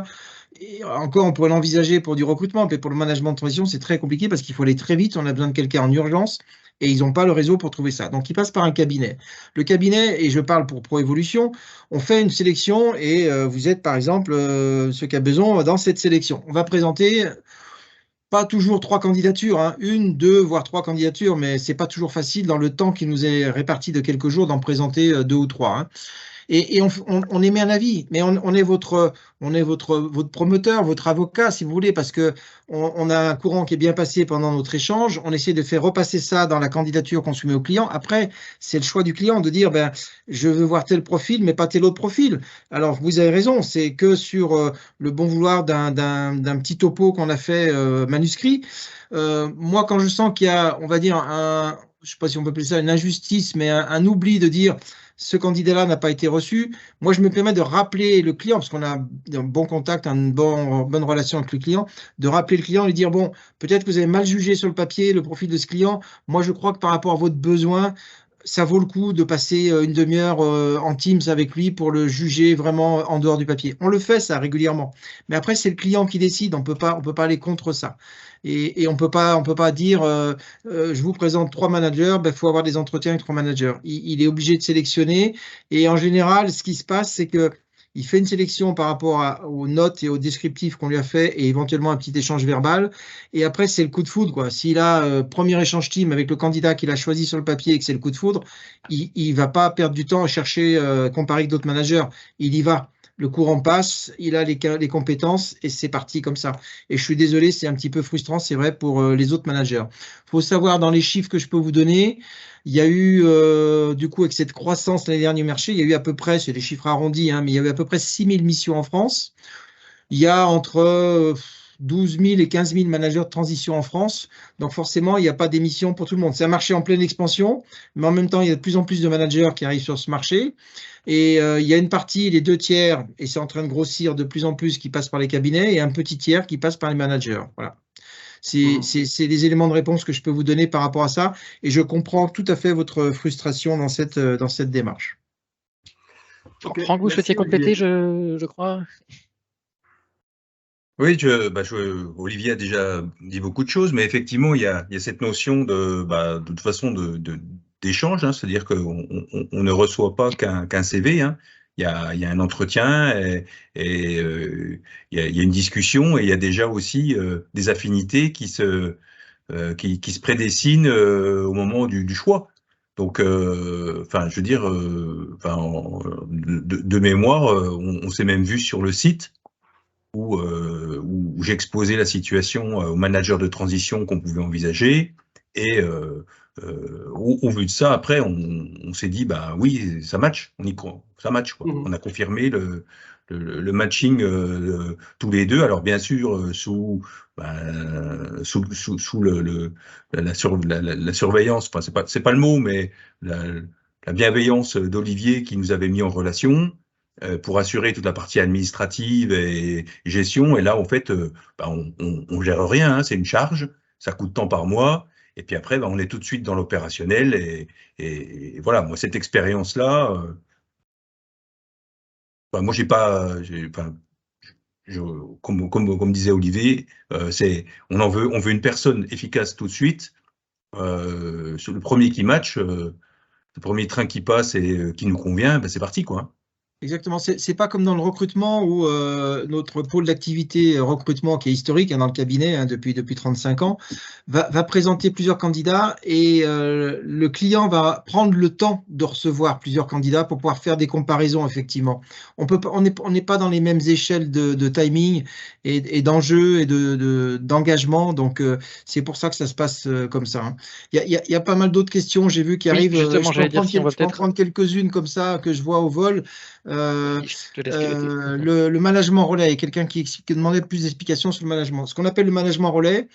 Et encore, on pourrait l'envisager pour du recrutement, mais pour le management de transition, c'est très compliqué parce qu'il faut aller très vite, on a besoin de quelqu'un en urgence et ils n'ont pas le réseau pour trouver ça. Donc, ils passent par un cabinet. Le cabinet, et je parle pour ProEvolution, on fait une sélection et vous êtes par exemple, ce Cabezon, dans cette sélection. On va présenter pas toujours 3 candidatures, hein, 1, 2, voire 3 candidatures, mais ce n'est pas toujours facile dans le temps qui nous est réparti de quelques jours d'en présenter 2 ou 3. Hein. Et on émet un avis, mais on est votre promoteur, votre avocat, si vous voulez, parce que on a un courant qui est bien passé pendant notre échange. On essaie de faire repasser ça dans la candidature qu'on soumet au client. Après, c'est le choix du client de dire, ben, je veux voir tel profil, mais pas tel autre profil. Alors, vous avez raison, c'est que sur le bon vouloir d'un petit topo qu'on a fait manuscrit. Moi, quand je sens qu'il y a, on va dire, je ne sais pas si on peut appeler ça une injustice, mais un oubli de dire ce candidat-là n'a pas été reçu, moi je me permets de rappeler le client, parce qu'on a un bon contact, une bonne relation avec le client, de rappeler le client et lui dire, bon, peut-être que vous avez mal jugé sur le papier le profil de ce client, moi je crois que par rapport à votre besoin, ça vaut le coup de passer une demi-heure en Teams avec lui pour le juger vraiment en dehors du papier. On le fait ça régulièrement, mais après c'est le client qui décide, on peut pas aller contre ça. Et on peut pas dire je vous présente 3 managers, ben, faut avoir des entretiens avec 3 managers. Il est obligé de sélectionner, et en général ce qui se passe c'est que il fait une sélection par rapport aux notes et aux descriptifs qu'on lui a fait, et éventuellement un petit échange verbal. Et après, c'est le coup de foudre, quoi. S'il a premier échange team avec le candidat qu'il a choisi sur le papier et que c'est le coup de foudre, il va pas perdre du temps à chercher, comparer avec d'autres managers. Il y va. Le courant passe, il a les compétences et c'est parti comme ça. Et je suis désolé, c'est un petit peu frustrant, c'est vrai, pour les autres managers. Il faut savoir, dans les chiffres que je peux vous donner, il y a eu, du coup, avec cette croissance l'année dernière du marché, il y a eu à peu près, c'est des chiffres arrondis, hein, mais il y avait à peu près 6 000 missions en France. Il y a entre 12 000 et 15 000 managers de transition en France. Donc forcément, il n'y a pas d'émissions pour tout le monde. C'est un marché en pleine expansion, mais en même temps, il y a de plus en plus de managers qui arrivent sur ce marché. Et il y a une partie, les 2 tiers, et c'est en train de grossir de plus en plus, qui passent par les cabinets, et un petit tiers qui passe par les managers. Voilà. C'est les éléments de réponse que je peux vous donner par rapport à ça, et je comprends tout à fait votre frustration dans cette démarche. Okay, Franck, vous souhaitiez compléter, je crois. Oui, Olivier a déjà dit beaucoup de choses, mais effectivement, il y a cette notion de toute façon d'échange, hein, c'est-à-dire qu'on ne reçoit pas qu'un CV, hein. Il y a un entretien et il y a une discussion, et il y a déjà aussi des affinités qui se prédessinent au moment du choix. Donc, je veux dire, de mémoire, on s'est même vu sur le site où j'exposais la situation au manager de transition qu'on pouvait envisager, et au vu de ça, après, on s'est dit, bah oui, ça match, on y croit, ça match, quoi. On a confirmé le matching tous les deux. Alors bien sûr, sous la surveillance, enfin c'est pas le mot, mais la bienveillance d'Olivier qui nous avait mis en relation pour assurer toute la partie administrative et gestion. Et là, en fait, on gère rien, hein, c'est une charge, ça coûte tant par mois. Et puis après, on est tout de suite dans l'opérationnel. Et voilà, moi, cette expérience-là, moi, comme disait Olivier, on veut une personne efficace tout de suite. Sur le premier qui match, le premier train qui passe et qui nous convient, ben c'est parti, quoi. Exactement, c'est pas comme dans le recrutement où notre pôle d'activité recrutement, qui est historique, hein, dans le cabinet, hein, depuis 35 ans, va présenter plusieurs candidats, et le client va prendre le temps de recevoir plusieurs candidats pour pouvoir faire des comparaisons. Effectivement, on n'est pas dans les mêmes échelles de timing et d'enjeux et d'engagement, donc c'est pour ça que ça se passe comme ça, hein. Il y a pas mal d'autres questions, j'ai vu qui arrivent. Je peux en prendre quelques-unes comme ça que je vois au vol. Le management relais, il y a quelqu'un qui demandait plus d'explications sur le management. Ce qu'on appelle le management relais,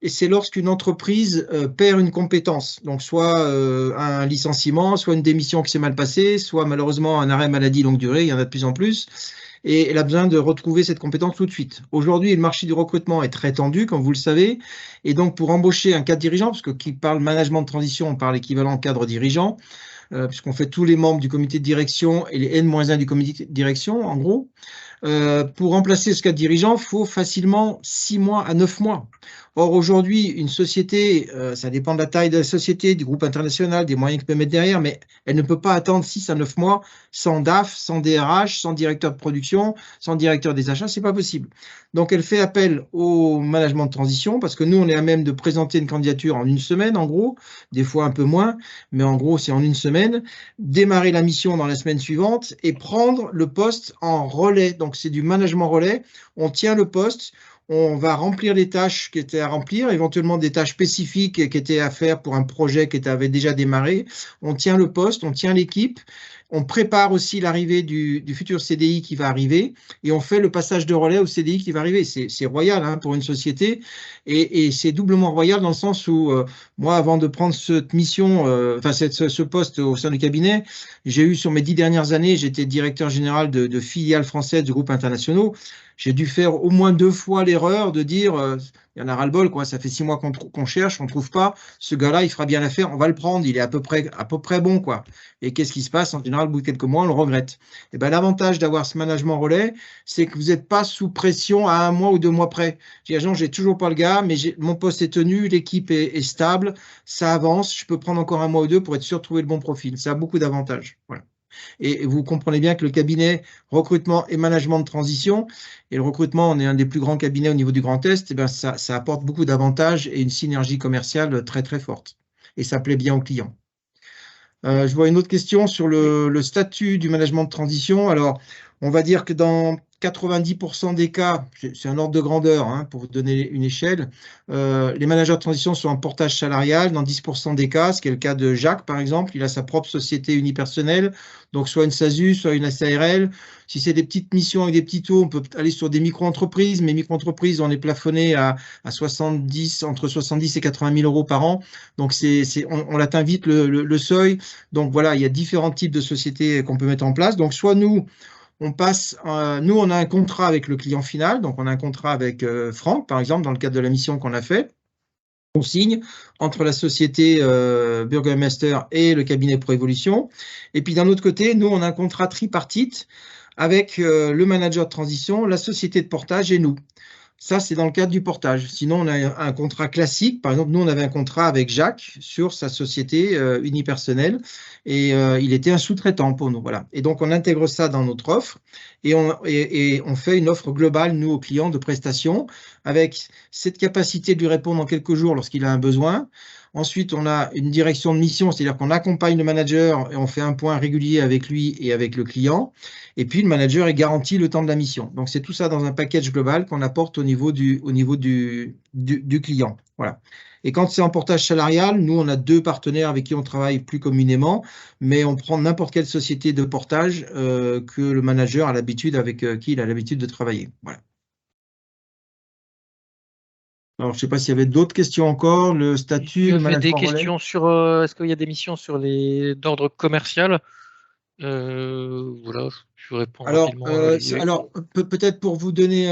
et c'est lorsqu'une entreprise perd une compétence, donc soit un licenciement, soit une démission qui s'est mal passée, soit malheureusement un arrêt maladie longue durée, il y en a de plus en plus, et elle a besoin de retrouver cette compétence tout de suite. Aujourd'hui, le marché du recrutement est très tendu, comme vous le savez, et donc pour embaucher un cadre dirigeant, parce que qui parle management de transition, on parle équivalent cadre dirigeant, puisqu'on fait tous les membres du comité de direction et les N-1 du comité de direction, en gros. Pour remplacer ce cadre dirigeant, il faut facilement 6 mois à 9 mois. Or, aujourd'hui, une société, ça dépend de la taille de la société, du groupe international, des moyens qu'elle peut mettre derrière, mais elle ne peut pas attendre 6 à 9 mois sans DAF, sans DRH, sans directeur de production, sans directeur des achats, c'est pas possible. Donc, elle fait appel au management de transition, parce que nous, on est à même de présenter une candidature en 1 semaine, en gros, des fois un peu moins, mais en gros, c'est en 1 semaine, démarrer la mission dans la semaine suivante et prendre le poste en relais. Donc, c'est du management relais, on tient le poste, on va remplir les tâches qui étaient à remplir, éventuellement des tâches spécifiques qui étaient à faire pour un projet qui avait déjà démarré. On tient le poste, on tient l'équipe, on prépare aussi l'arrivée du futur CDI qui va arriver, et on fait le passage de relais au CDI qui va arriver. C'est royal, hein, pour une société, et c'est doublement royal dans le sens où moi, avant de prendre cette mission, ce poste au sein du cabinet, j'ai eu sur mes 10 dernières années, j'étais directeur général de filiales françaises de groupes internationaux. J'ai dû faire au moins 2 fois l'erreur de dire Il y en a ras-le-bol, quoi. Ça fait 6 mois qu'on cherche, on ne trouve pas. Ce gars-là, il fera bien l'affaire, on va le prendre, il est à peu près bon, quoi. Et qu'est-ce qui se passe? En général, au bout de quelques mois, on le regrette. Et ben, l'avantage d'avoir ce management relais, c'est que vous n'êtes pas sous pression à 1 mois ou 2 mois près. J'ai toujours pas le gars, mais mon poste est tenu, l'équipe est stable, ça avance, je peux prendre encore 1 mois ou 2 pour être sûr de trouver le bon profil. Ça a beaucoup d'avantages. Voilà. Et vous comprenez bien que le cabinet recrutement et management de transition, et le recrutement, on est un des plus grands cabinets au niveau du Grand Est, et bien ça apporte beaucoup d'avantages et une synergie commerciale très très forte. Et ça plaît bien aux clients. Je vois une autre question sur le statut du management de transition. Alors, on va dire que dans 90% des cas, c'est un ordre de grandeur hein, pour vous donner une échelle, les managers de transition sont en portage salarial. Dans 10% des cas, ce qui est le cas de Jacques par exemple, il a sa propre société unipersonnelle, donc soit une SASU, soit une SARL. Si c'est des petites missions avec des petits taux, on peut aller sur des micro-entreprises, mais micro-entreprises, on est plafonné à 70, entre 70 et 80 000 euros par an. Donc, on atteint vite le seuil. Donc, voilà, il y a différents types de sociétés qu'on peut mettre en place. Donc, soit nous on a un contrat avec le client final. Donc, on a un contrat avec Franck, par exemple, dans le cadre de la mission qu'on a fait. On signe entre la société Burgermeister et le cabinet Proévolution. Et puis, d'un autre côté, nous, on a un contrat tripartite avec le manager de transition, la société de portage et nous. Ça, c'est dans le cadre du portage. Sinon, on a un contrat classique. Par exemple, nous, on avait un contrat avec Jacques sur sa société unipersonnelle et il était un sous-traitant pour nous. Voilà. Et donc, on intègre ça dans notre offre et on fait une offre globale, nous, aux clients de prestations avec cette capacité de lui répondre en quelques jours lorsqu'il a un besoin. Ensuite, on a une direction de mission, c'est-à-dire qu'on accompagne le manager et on fait un point régulier avec lui et avec le client. Et puis, le manager est garanti le temps de la mission. Donc, c'est tout ça dans un package global qu'on apporte au niveau du client. Voilà. Et quand c'est en portage salarial, nous, on a 2 partenaires avec qui on travaille plus communément, mais on prend n'importe quelle société de portage que le manager a l'habitude, avec qui il a l'habitude de travailler. Voilà. Alors, je ne sais pas s'il y avait d'autres questions encore. Le statut, il y le avait management des questions sur est-ce qu'il y a des missions sur d'ordre commercial? Voilà, je réponds rapidement. Alors peut-être pour vous donner,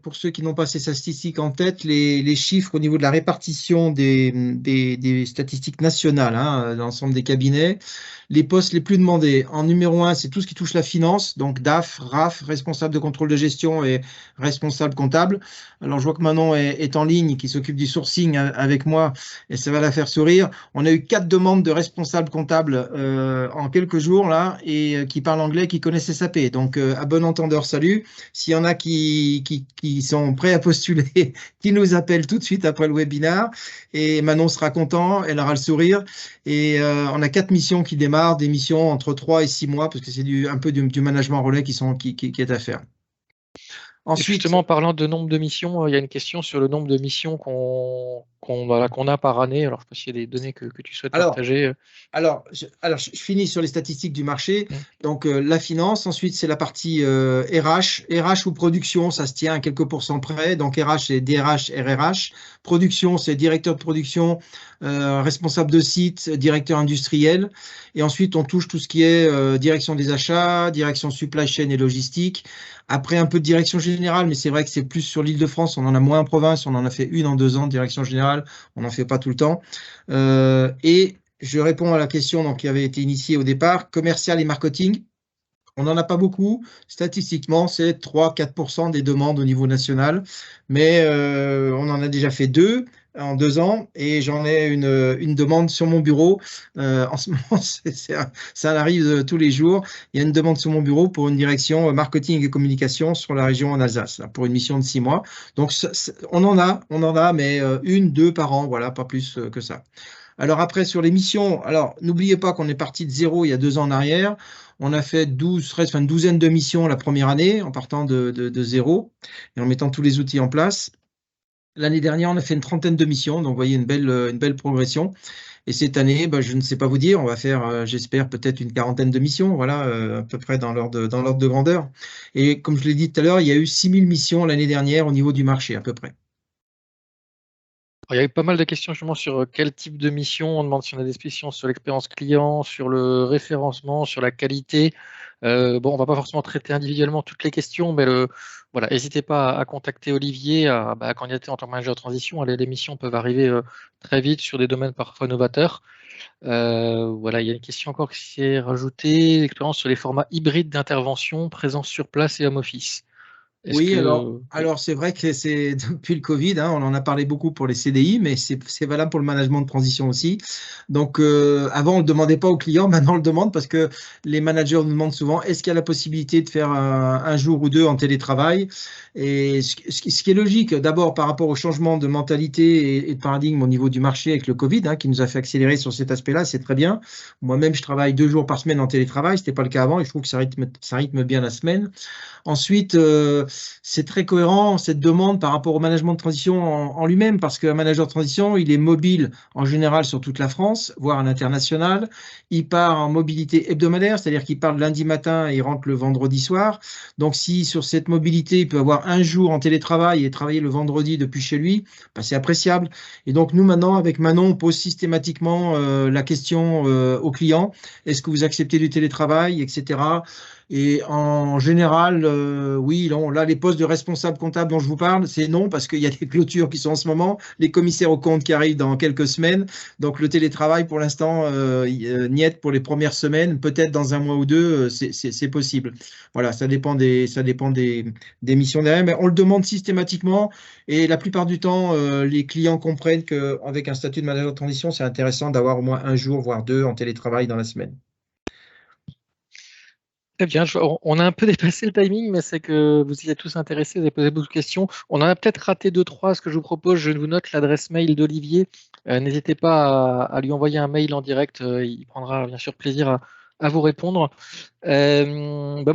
pour ceux qui n'ont pas ces statistiques en tête, les chiffres au niveau de la répartition des statistiques nationales hein, dans l'ensemble des cabinets. Les postes les plus demandés, en numéro 1, c'est tout ce qui touche la finance, donc DAF, RAF, responsable de contrôle de gestion et responsable comptable. Alors, je vois que Manon est en ligne, qui s'occupe du sourcing avec moi, et ça va la faire sourire. On a eu 4 demandes de responsables comptables en quelques jours, là, et qui parlent anglais, qui connaissent SAP. Donc, à bon entendeur, salut. S'il y en a qui sont prêts à postuler, qui nous appellent tout de suite après le webinaire, et Manon sera content, elle aura le sourire. Et on a 4 missions qui démarrent, des missions entre 3 et 6 mois, parce que c'est un peu du management relais qui est à faire. Ensuite, justement, parlant de nombre de missions, il y a une question sur le nombre de missions qu'on a par année. Alors, je ne sais pas s'il y a des données que tu souhaites partager. Alors, je finis sur les statistiques du marché. Donc, la finance, ensuite, c'est la partie RH. RH ou production, ça se tient à quelques pourcents près. Donc, RH, c'est DRH, RRH. Production, c'est directeur de production, responsable de site, directeur industriel. Et ensuite, on touche tout ce qui est direction des achats, direction supply chain et logistique. Après, un peu de direction générale, mais c'est vrai que c'est plus sur l'Île-de-France. On en a moins en province. On en a fait une en 2 ans, direction générale. On n'en fait pas tout le temps. Et je réponds à la question donc, qui avait été initiée au départ. Commercial et marketing, on n'en a pas beaucoup. Statistiquement, c'est 3-4% des demandes au niveau national. Mais on en a déjà fait 2 en 2 ans et j'en ai une demande sur mon bureau. En ce moment, ça arrive tous les jours. Il y a une demande sur mon bureau pour une direction marketing et communication sur la région en Alsace, là, pour une mission de 6 mois. Donc, on en a, mais 1-2 par an, voilà, pas plus que ça. Alors après, sur les missions, alors n'oubliez pas qu'on est parti de 0 il y a 2 ans en arrière. On a fait une douzaine de missions la première année en partant de 0 et en mettant tous les outils en place. L'année dernière, on a fait une 30aine de missions, donc vous voyez une belle progression. Et cette année, je ne sais pas vous dire, on va faire, j'espère, peut-être une 40aine de missions, voilà, à peu près dans l'ordre de grandeur. Et comme je l'ai dit tout à l'heure, il y a eu 6000 missions l'année dernière au niveau du marché, à peu près. Il y a eu pas mal de questions justement sur quel type de mission. On demande si on a des spécialités sur l'expérience client, sur le référencement, sur la qualité. On ne va pas forcément traiter individuellement toutes les questions, mais voilà, n'hésitez pas à contacter Olivier, à candidater en tant que manager de transition. Les missions peuvent arriver très vite sur des domaines parfois novateurs. Voilà, il y a une question encore qui s'est rajoutée, l'expérience sur les formats hybrides d'intervention, présence sur place et home office. Oui, alors c'est vrai que c'est depuis le Covid, hein, on en a parlé beaucoup pour les CDI, mais c'est valable pour le management de transition aussi. Donc, avant, on ne le demandait pas aux clients, maintenant on le demande parce que les managers nous demandent souvent, est-ce qu'il y a la possibilité de faire un jour ou deux en télétravail? Et ce qui est logique, d'abord par rapport au changement de mentalité et de paradigme au niveau du marché avec le Covid, hein, qui nous a fait accélérer sur cet aspect-là, c'est très bien. Moi-même, je travaille 2 jours par semaine en télétravail, ce n'était pas le cas avant, et je trouve que ça rythme bien la semaine. Ensuite, c'est très cohérent cette demande par rapport au management de transition en lui-même, parce qu'un manager de transition, il est mobile en général sur toute la France, voire à l'international. Il part en mobilité hebdomadaire, c'est-à-dire qu'il part le lundi matin et il rentre le vendredi soir. Donc, si sur cette mobilité, il peut avoir un jour en télétravail et travailler le vendredi depuis chez lui, bah, c'est appréciable. Et donc, nous, maintenant, avec Manon, on pose systématiquement la question aux clients, est-ce que vous acceptez du télétravail, etc. Et en général, oui, non, là, les postes de responsable comptable dont je vous parle, c'est non, parce qu'il y a des clôtures qui sont en ce moment, les commissaires aux comptes qui arrivent dans quelques semaines. Donc, le télétravail, pour l'instant, niet pour les premières semaines. Peut-être dans un mois ou deux, c'est possible. Voilà, ça dépend des missions derrière, mais on le demande systématiquement. Et la plupart du temps, les clients comprennent qu'avec un statut de manager de transition, c'est intéressant d'avoir au moins un jour, voire 2 en télétravail dans la semaine. Très bien, on a un peu dépassé le timing, mais c'est que vous y êtes tous intéressés, vous avez posé beaucoup de questions. On en a peut-être raté 2-3. Ce que je vous propose, je vous note l'adresse mail d'Olivier. N'hésitez pas à lui envoyer un mail en direct. Il prendra bien sûr plaisir à vous répondre. Moi,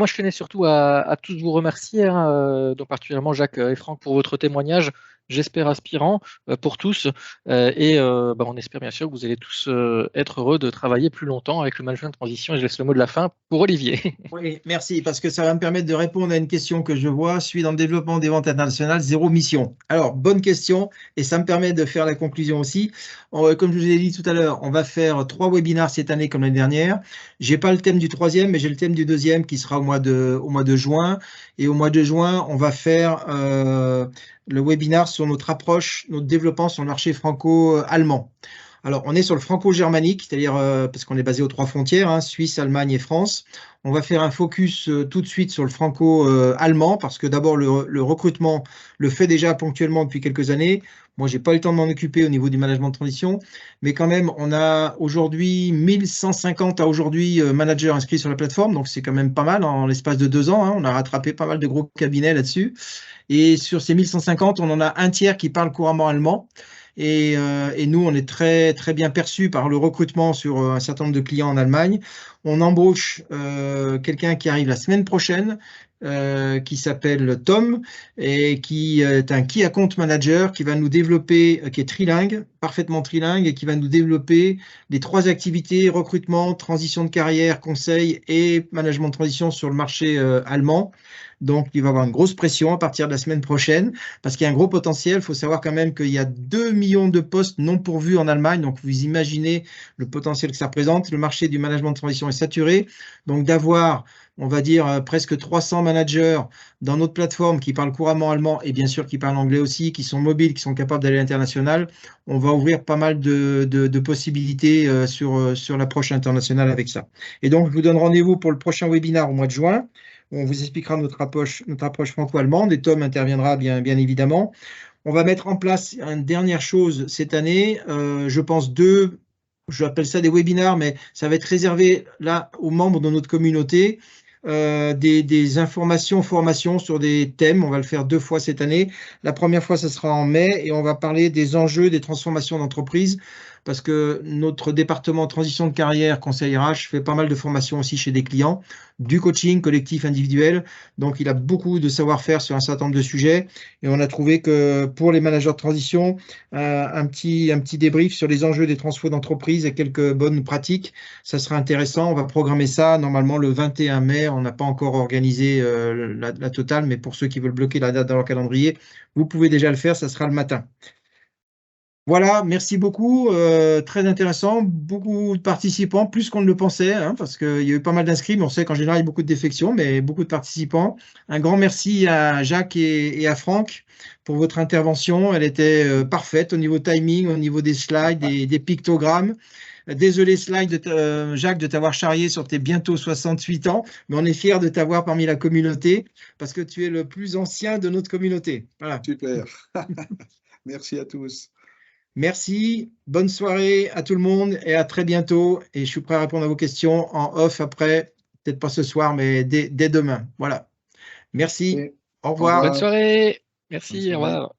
je tenais surtout à tous vous remercier, hein, donc particulièrement Jacques et Franck pour votre témoignage. J'espère inspirant pour tous. On espère bien sûr que vous allez tous être heureux de travailler plus longtemps avec le management de transition. Et je laisse le mot de la fin pour Olivier. Oui, merci, parce que ça va me permettre de répondre à une question que je vois. Je suis dans le développement des ventes internationales, 0 mission. Alors, bonne question, et ça me permet de faire la conclusion aussi. Comme je vous ai dit tout à l'heure, on va faire 3 webinaires cette année comme l'année dernière. Je n'ai pas le thème du 3e, mais j'ai le thème du 2e qui sera au mois de juin. Et au mois de juin, on va faire le webinaire sur notre approche, notre développement sur le marché franco-allemand. Alors, on est sur le franco-germanique, c'est-à-dire parce qu'on est basé aux 3 frontières, hein, Suisse, Allemagne et France. On va faire un focus tout de suite sur le franco-allemand, parce que d'abord, le recrutement le fait déjà ponctuellement depuis quelques années. Moi, je n'ai pas eu le temps de m'en occuper au niveau du management de transition, mais quand même, on a aujourd'hui 1150 à aujourd'hui managers inscrits sur la plateforme, donc c'est quand même pas mal en l'espace de 2 ans. Hein, on a rattrapé pas mal de gros cabinets là-dessus. Et sur ces 1150, on en a un tiers qui parle couramment allemand. Et nous, on est très, très bien perçus par le recrutement sur un certain nombre de clients en Allemagne. On embauche quelqu'un qui arrive la semaine prochaine, qui s'appelle Tom, et qui est un Key Account Manager qui va nous développer, qui est trilingue, parfaitement trilingue, et qui va nous développer les 3 activités, recrutement, transition de carrière, conseil et management de transition sur le marché allemand. Donc, il va y avoir une grosse pression à partir de la semaine prochaine parce qu'il y a un gros potentiel. Il faut savoir quand même qu'il y a 2 millions de postes non pourvus en Allemagne. Donc, vous imaginez le potentiel que ça représente. Le marché du management de transition est saturé. Donc, d'avoir, on va dire, presque 300 managers dans notre plateforme qui parlent couramment allemand et bien sûr qui parlent anglais aussi, qui sont mobiles, qui sont capables d'aller à l'international, on va ouvrir pas mal de possibilités sur l'approche internationale avec ça. Et donc, je vous donne rendez-vous pour le prochain webinaire au mois de juin. On vous expliquera notre approche franco-allemande et Tom interviendra bien évidemment. On va mettre en place une dernière chose cette année, je pense j'appelle ça des webinaires, mais ça va être réservé là aux membres de notre communauté. Des informations, formations sur des thèmes. On va le faire 2 fois cette année. La première fois, ce sera en mai et on va parler des enjeux des transformations d'entreprise parce que notre département transition de carrière, conseil RH, fait pas mal de formations aussi chez des clients, du coaching collectif individuel. Donc, il a beaucoup de savoir-faire sur un certain nombre de sujets et on a trouvé que pour les managers de transition, un petit débrief sur les enjeux des transferts d'entreprise et quelques bonnes pratiques, ça sera intéressant. On va programmer ça normalement le 21 mai. On n'a pas encore organisé la totale, mais pour ceux qui veulent bloquer la date dans leur calendrier, vous pouvez déjà le faire, ça sera le matin. Voilà, merci beaucoup. Très intéressant. Beaucoup de participants, plus qu'on ne le pensait, hein, parce qu'il y a eu pas mal d'inscrits, mais on sait qu'en général, il y a beaucoup de défections, mais beaucoup de participants. Un grand merci à Jacques et à Franck pour votre intervention. Elle était parfaite au niveau timing, au niveau des slides, des pictogrammes. Désolé, Jacques, de t'avoir charrié sur tes bientôt 68 ans, mais on est fiers de t'avoir parmi la communauté parce que tu es le plus ancien de notre communauté. Voilà. Super. Merci à tous. Merci, bonne soirée à tout le monde et à très bientôt. Et je suis prêt à répondre à vos questions en off après, peut-être pas ce soir, mais dès demain. Voilà. Merci, au revoir. Bonne soirée. Merci, au revoir.